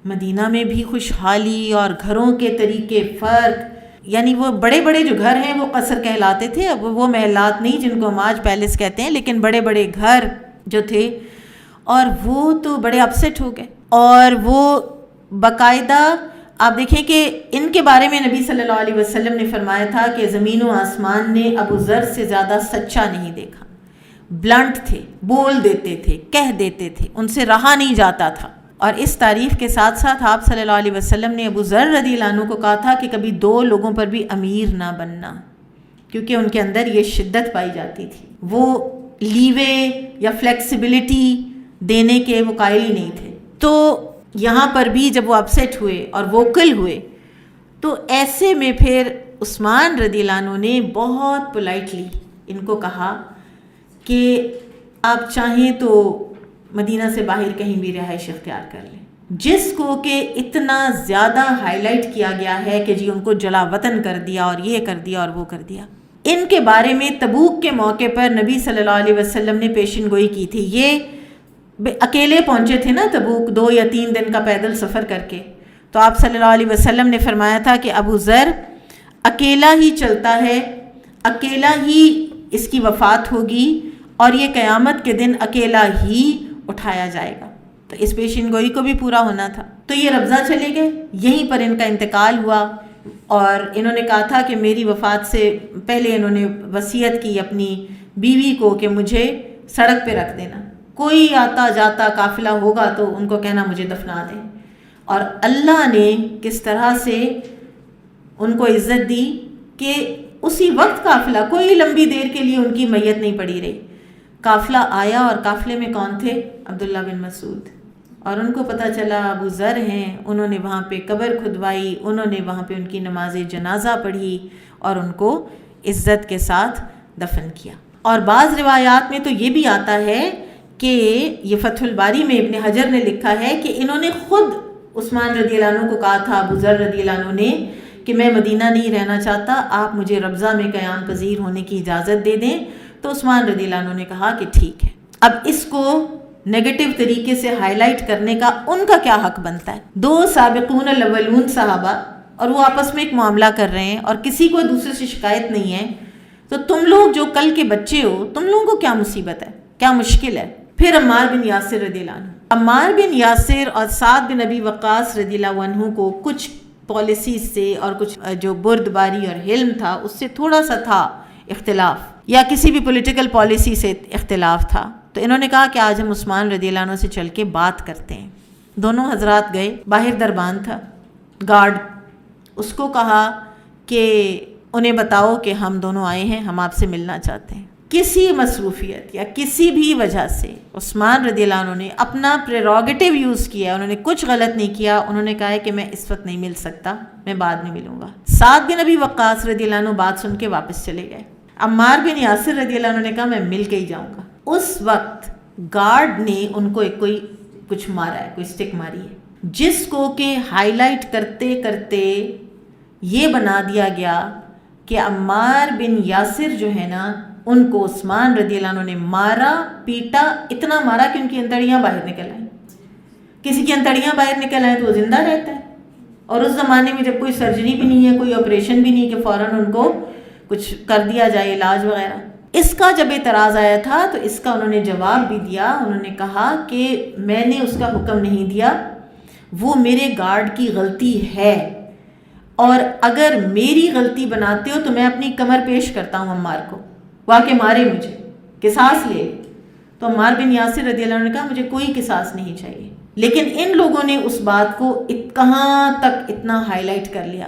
مدینہ میں بھی خوشحالی اور گھروں کے طریقے فرق، یعنی وہ بڑے بڑے جو گھر ہیں وہ قصر کہلاتے تھے، اب وہ محلات نہیں جن کو ہم آج پیلس کہتے ہیں، لیکن بڑے بڑے گھر جو تھے، اور وہ تو بڑے اپسیٹ ہو گئے. اور وہ باقاعدہ آپ دیکھیں کہ ان کے بارے میں نبی صلی اللہ علیہ وسلم نے فرمایا تھا کہ زمین و آسمان نے ابو ذر سے زیادہ سچا نہیں دیکھا. بلنٹ تھے، بول دیتے تھے، کہہ دیتے تھے، ان سے رہا نہیں جاتا تھا. اور اس تعریف کے ساتھ ساتھ آپ صلی اللہ علیہ وسلم نے ابو ذر رضی اللہ عنہ کو کہا تھا کہ کبھی 2 لوگوں پر بھی امیر نہ بننا، کیونکہ ان کے اندر یہ شدت پائی جاتی تھی. وہ لیوے یا فلیکسیبلٹی دینے کے وہ قائل ہی نہیں تھے. تو یہاں پر بھی جب وہ اپسیٹ ہوئے اور ووکل ہوئے تو ایسے میں پھر عثمان رضی اللہ عنہ نے بہت پولائٹلی ان کو کہا کہ آپ چاہیں تو مدینہ سے باہر کہیں بھی رہائش اختیار کر لیں. جس کو کہ اتنا زیادہ ہائی لائٹ کیا گیا ہے کہ جی ان کو جلا وطن کر دیا اور یہ کر دیا اور وہ کر دیا. ان کے بارے میں تبوک کے موقع پر نبی صلی اللہ علیہ وسلم نے پیشن گوئی کی تھی. یہ اکیلے پہنچے تھے نا تبوک، 2 یا 3 دن کا پیدل سفر کر کے. تو آپ صلی اللہ علیہ وسلم نے فرمایا تھا کہ ابو ذر اکیلا ہی چلتا ہے، اکیلا ہی اس کی وفات ہوگی، اور یہ قیامت کے دن اکیلا ہی اٹھایا جائے گا. تو اس پیشین گوئی کو بھی پورا ہونا تھا. تو یہ ربضہ چلے گئے، یہیں پر ان کا انتقال ہوا. اور انہوں نے کہا تھا کہ میری وفات سے پہلے انہوں نے وصیت کی اپنی بیوی کو کہ مجھے سڑک پہ رکھ دینا، کوئی آتا جاتا قافلہ ہوگا تو ان کو کہنا مجھے دفنا دیں. اور اللہ نے کس طرح سے ان کو عزت دی کہ اسی وقت قافلہ، کوئی لمبی دیر کے لیے ان کی میت نہیں پڑی رہی. قافلہ آیا اور قافلے میں کون تھے؟ عبداللہ بن مسعود. اور ان کو پتہ چلا ابو ذر ہیں. انہوں نے وہاں پہ قبر کھدوائی، انہوں نے وہاں پہ ان کی نماز جنازہ پڑھی اور ان کو عزت کے ساتھ دفن کیا. اور بعض روایات میں تو یہ بھی آتا ہے کہ یہ فتح الباری میں ابن حجر نے لکھا ہے کہ انہوں نے خود عثمان رضی اللہ عنہ کو کہا تھا، ابو ذر رضی اللہ عنہ نے، کہ میں مدینہ نہیں رہنا چاہتا، آپ مجھے ربضہ میں قیام پذیر ہونے کی اجازت دے دیں. تو عثمان رضی اللہ عنہ نے کہا کہ ٹھیک ہے. اب اس کو نیگیٹو طریقے سے ہائی لائٹ کرنے کا ان کا کیا حق بنتا ہے؟ 2 سابقون الاولون صحابہ، اور وہ آپس میں ایک معاملہ کر رہے ہیں اور کسی کو دوسرے سے شکایت نہیں ہے. تو تم لوگ جو کل کے بچے ہو، تم لوگوں کو کیا مصیبت ہے، کیا مشکل ہے؟ پھر عمار بن یاسر رضی اللہ عنہ، عمار بن یاسر اور سعد بن ابی وقاص رضی اللہ عنہ کو کچھ پالیسیز سے اور کچھ جو بردباری اور حلم تھا اس سے تھوڑا سا تھا اختلاف، یا کسی بھی پولیٹیکل پالیسی سے اختلاف تھا. تو انہوں نے کہا کہ آج ہم عثمان رضی اللہ عنہ سے چل کے بات کرتے ہیں. دونوں حضرات گئے، باہر دربان تھا، گارڈ، اس کو کہا کہ انہیں بتاؤ کہ ہم دونوں آئے ہیں، ہم آپ سے ملنا چاہتے ہیں. کسی مصروفیت یا کسی بھی وجہ سے عثمان رضی اللہ عنہ نے اپنا پریروگیٹو یوز کیا، انہوں نے کچھ غلط نہیں کیا. انہوں نے کہا ہے کہ میں اس وقت نہیں مل سکتا، میں بعد میں ملوں گا. سعد بن ابی وقاص رضی اللہ عنہ بات سن کے واپس چلے گئے. عمار بن یاسر رضی اللہ عنہ نے کہا میں مل کے ہی جاؤں گا. اس وقت گارڈ نے ان کو کوئی کچھ مارا ہے، کوئی سٹک ماری ہے، جس کو کہ ہائی لائٹ کرتے کرتے یہ بنا دیا گیا کہ عمار بن یاسر جو ہے نا، ان کو عثمان رضی اللہ عنہ نے مارا، پیٹا، اتنا مارا کہ ان کی انتڑیاں باہر نکل آئیں. کسی کی انتڑیاں باہر نکل آئیں تو وہ زندہ رہتا ہے. اور اس زمانے میں جب کوئی سرجری بھی نہیں ہے، کوئی آپریشن بھی نہیں کہ فوراً ان کو کچھ کر دیا جائے، علاج وغیرہ. اس کا جب اعتراض آیا تھا تو اس کا انہوں نے جواب بھی دیا. انہوں نے کہا کہ میں نے اس کا حکم نہیں دیا، وہ میرے گارڈ کی غلطی ہے، اور اگر میری غلطی بناتے ہو تو میں اپنی کمر پیش کرتا ہوں عمار کو، واقع مارے مجھے، قصاص لے. تو عمار بن یاسر رضی اللہ عنہ نے کہا مجھے کوئی قصاص نہیں چاہیے. لیکن ان لوگوں نے اس بات کو کہاں تک اتنا ہائی لائٹ کر لیا.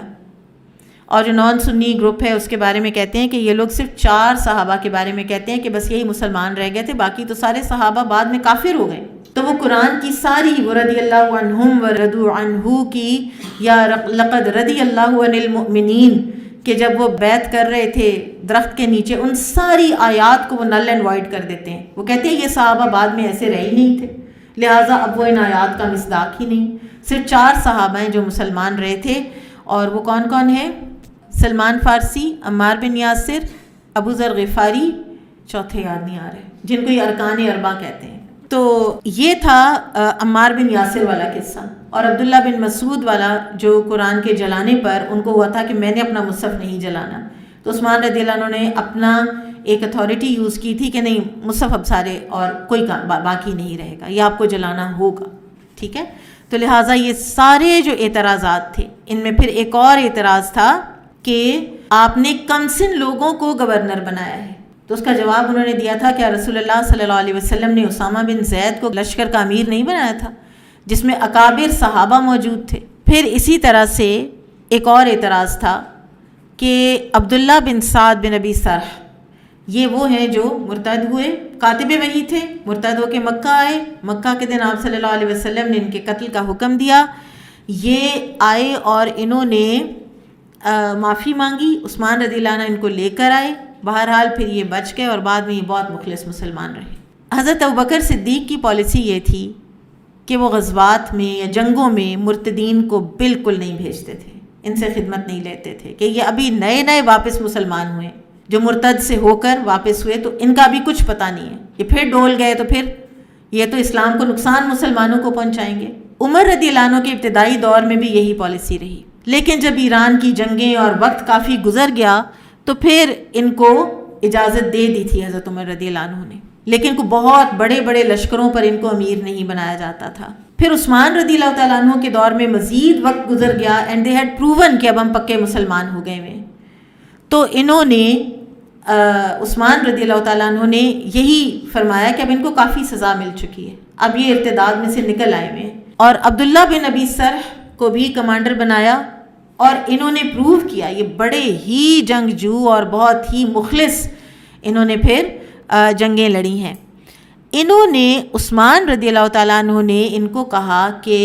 اور جو نان سنی گروپ ہے اس کے بارے میں کہتے ہیں کہ یہ لوگ صرف 4 صحابہ کے بارے میں کہتے ہیں کہ بس یہی مسلمان رہ گئے تھے، باقی تو سارے صحابہ بعد میں کافر ہو گئے. تو وہ قرآن کی ساری وہ رضی اللہ عنہم ورضوا عنہ کی، یا لقد رضی اللہ عن المؤمنین، کہ جب وہ بیعت کر رہے تھے درخت کے نیچے، ان ساری آیات کو وہ نل اینڈ وائڈ کر دیتے ہیں. وہ کہتے ہیں یہ صحابہ بعد میں ایسے رہے ہی نہیں تھے، لہٰذا اب وہ ان آیات کا مصداق ہی نہیں. صرف 4 صحابہ ہیں جو مسلمان رہے تھے، اور وہ کون کون ہیں؟ سلمان فارسی، عمار بن یاسر، ابو ذر غفاری، چوتھے یاد نہیں آ رہے، جن کو یہ ارکان اربعہ کہتے ہیں. تو یہ تھا عمار بن یاسر والا قصہ. اور عبداللہ بن مسعود والا جو قرآن کے جلانے پر ان کو ہوا تھا کہ میں نے اپنا مصحف نہیں جلانا، تو عثمان رضی اللہ عنہ نے اپنا ایک اتھارٹی یوز کی تھی کہ نہیں مصحف اب سارے اور کوئی باقی نہیں رہے گا، یہ آپ کو جلانا ہوگا. ٹھیک ہے، تو لہٰذا یہ سارے جو اعتراضات تھے ان میں پھر ایک اور اعتراض تھا کہ آپ نے کم سن لوگوں کو گورنر بنایا ہے. تو اس کا جواب انہوں نے دیا تھا کہ رسول اللہ صلی اللہ علیہ وسلم نے اسامہ بن زید کو لشکر کا امیر نہیں بنایا تھا جس میں اکابر صحابہ موجود تھے. پھر اسی طرح سے ایک اور اعتراض تھا کہ عبداللہ بن سعد بن ابی سرح یہ وہ ہیں جو مرتد ہوئے، کاتب وحی تھے، مرتد ہو کے مکہ آئے، مکہ کے دن آپ صلی اللہ علیہ وسلم نے ان کے قتل کا حکم دیا. یہ آئے اور انہوں نے معافی مانگی، عثمان رضی اللہ عنہ ان کو لے کر آئے. بہرحال پھر یہ بچ گئے اور بعد میں یہ بہت مخلص مسلمان رہے. حضرت ابوبکر صدیق کی پالیسی یہ تھی کہ وہ غزوات میں یا جنگوں میں مرتدین کو بالکل نہیں بھیجتے تھے، ان سے خدمت نہیں لیتے تھے کہ یہ ابھی نئے نئے واپس مسلمان ہوئے، جو مرتد سے ہو کر واپس ہوئے تو ان کا بھی کچھ پتہ نہیں ہے، یہ پھر ڈول گئے تو پھر یہ تو اسلام کو نقصان مسلمانوں کو پہنچائیں گے. عمر رضی اللہ عنہ کے ابتدائی دور میں بھی یہی پالیسی رہی، لیکن جب ایران کی جنگیں اور وقت کافی گزر گیا تو پھر ان کو اجازت دے دی تھی حضرت عمر رضی اللہ عنہ نے، لیکن کو بہت بڑے بڑے لشکروں پر ان کو امیر نہیں بنایا جاتا تھا. پھر عثمان رضی اللہ تعالیٰ عنہ کے دور میں مزید وقت گزر گیا اینڈ دے ہیڈ پروون کہ اب ہم پکے مسلمان ہو گئے ہیں. تو انہوں نے عثمان رضی اللہ تعالیٰ عنہ نے یہی فرمایا کہ اب ان کو کافی سزا مل چکی ہے، اب یہ ارتداد میں سے نکل آئے ہوئے ہیں. اور عبداللہ بن ابی سرح کو بھی کمانڈر بنایا اور انہوں نے پروو کیا، یہ بڑے ہی جنگجو اور بہت ہی مخلص انہوں نے پھر جنگیں لڑی ہیں. انہوں نے عثمان رضی اللہ تعالیٰ عنہ نے ان کو کہا کہ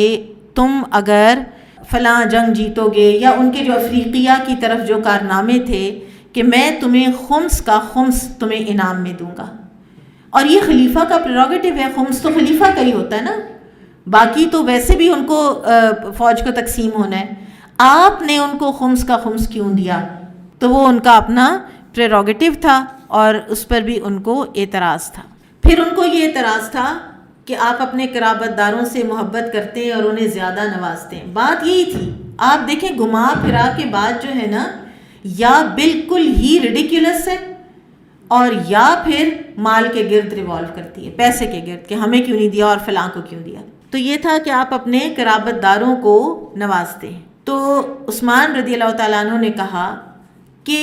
تم اگر فلاں جنگ جیتو گے یا ان کے جو افریقیہ کی طرف جو کارنامے تھے کہ میں تمہیں خمس کا خمس تمہیں انعام میں دوں گا. اور یہ خلیفہ کا پریروگیٹو ہے، خمس تو خلیفہ کا ہی ہوتا ہے نا، باقی تو ویسے بھی ان کو فوج کو تقسیم ہونا ہے. آپ نے ان کو خمس کا خمس کیوں دیا؟ تو وہ ان کا اپنا پریروگیٹو تھا اور اس پر بھی ان کو اعتراض تھا. پھر ان کو یہ اعتراض تھا کہ آپ اپنے قرابت داروں سے محبت کرتے ہیں اور انہیں زیادہ نوازتے ہیں. بات یہی تھی، آپ دیکھیں گھما پھرا کے بات جو ہے نا یا بالکل ہی ریڈیکولس ہے اور یا پھر مال کے گرد ریوالو کرتی ہے، پیسے کے گرد کہ ہمیں کیوں نہیں دیا اور فلاں کو کیوں دیا. تو یہ تھا کہ آپ اپنے قرابت داروں کو نوازتے ہیں. تو عثمان رضی اللہ تعالیٰ عنہ نے کہا کہ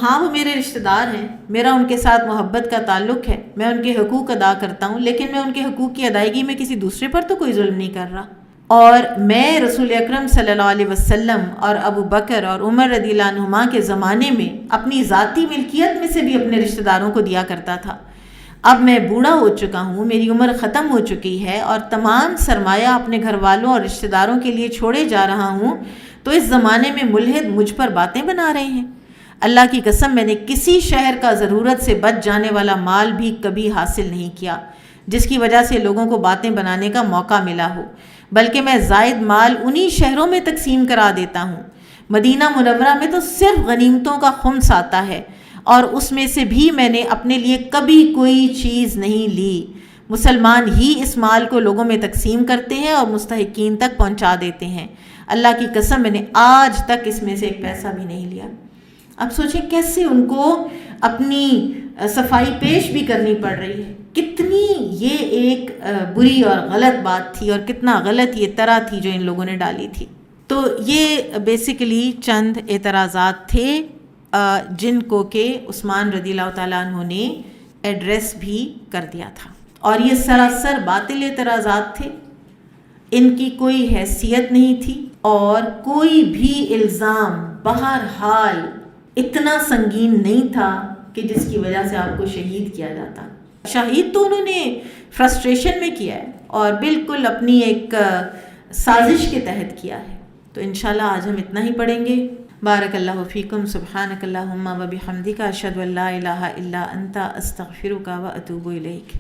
ہاں وہ میرے رشتہ دار ہیں، میرا ان کے ساتھ محبت کا تعلق ہے، میں ان کے حقوق ادا کرتا ہوں، لیکن میں ان کے حقوق کی ادائیگی میں کسی دوسرے پر تو کوئی ظلم نہیں کر رہا. اور میں رسول اکرم صلی اللہ علیہ وسلم اور ابو بکر اور عمر رضی اللہ عنہما کے زمانے میں اپنی ذاتی ملکیت میں سے بھی اپنے رشتہ داروں کو دیا کرتا تھا. اب میں بوڑھا ہو چکا ہوں، میری عمر ختم ہو چکی ہے اور تمام سرمایہ اپنے گھر والوں اور رشتہ داروں کے لیے چھوڑے جا رہا ہوں، تو اس زمانے میں ملحد مجھ پر باتیں بنا رہے ہیں. اللہ کی قسم میں نے کسی شہر کا ضرورت سے بچ جانے والا مال بھی کبھی حاصل نہیں کیا جس کی وجہ سے لوگوں کو باتیں بنانے کا موقع ملا ہو، بلکہ میں زائد مال انہی شہروں میں تقسیم کرا دیتا ہوں. مدینہ منورہ میں تو صرف غنیمتوں کا خمس آتا ہے اور اس میں سے بھی میں نے اپنے لیے کبھی کوئی چیز نہیں لی. مسلمان ہی اس مال کو لوگوں میں تقسیم کرتے ہیں اور مستحقین تک پہنچا دیتے ہیں. اللہ کی قسم میں نے آج تک اس میں سے ایک پیسہ بھی نہیں لیا. اب سوچیں کیسے ان کو اپنی صفائی پیش بھی کرنی پڑ رہی ہے، کتنی یہ ایک بری اور غلط بات تھی اور کتنا غلط یہ طرح تھی جو ان لوگوں نے ڈالی تھی. تو یہ بیسیکلی چند اعتراضات تھے جن کو کہ عثمان رضی اللہ تعالیٰ عنہ نے ایڈریس بھی کر دیا تھا، اور یہ سراسر باطل اعتراضات تھے، ان کی کوئی حیثیت نہیں تھی اور کوئی بھی الزام بہرحال اتنا سنگین نہیں تھا کہ جس کی وجہ سے آپ کو شہید کیا جاتا. شہید تو انہوں نے فرسٹریشن میں کیا ہے اور بالکل اپنی ایک سازش کے تحت کیا ہے. تو انشاءاللہ آج ہم اتنا ہی پڑھیں گے. بارک اللہ فیکم، سبحانک اللہم و بحمدک، اشہد ان لا الہ الا انت، استغفرک و اتوب الیک.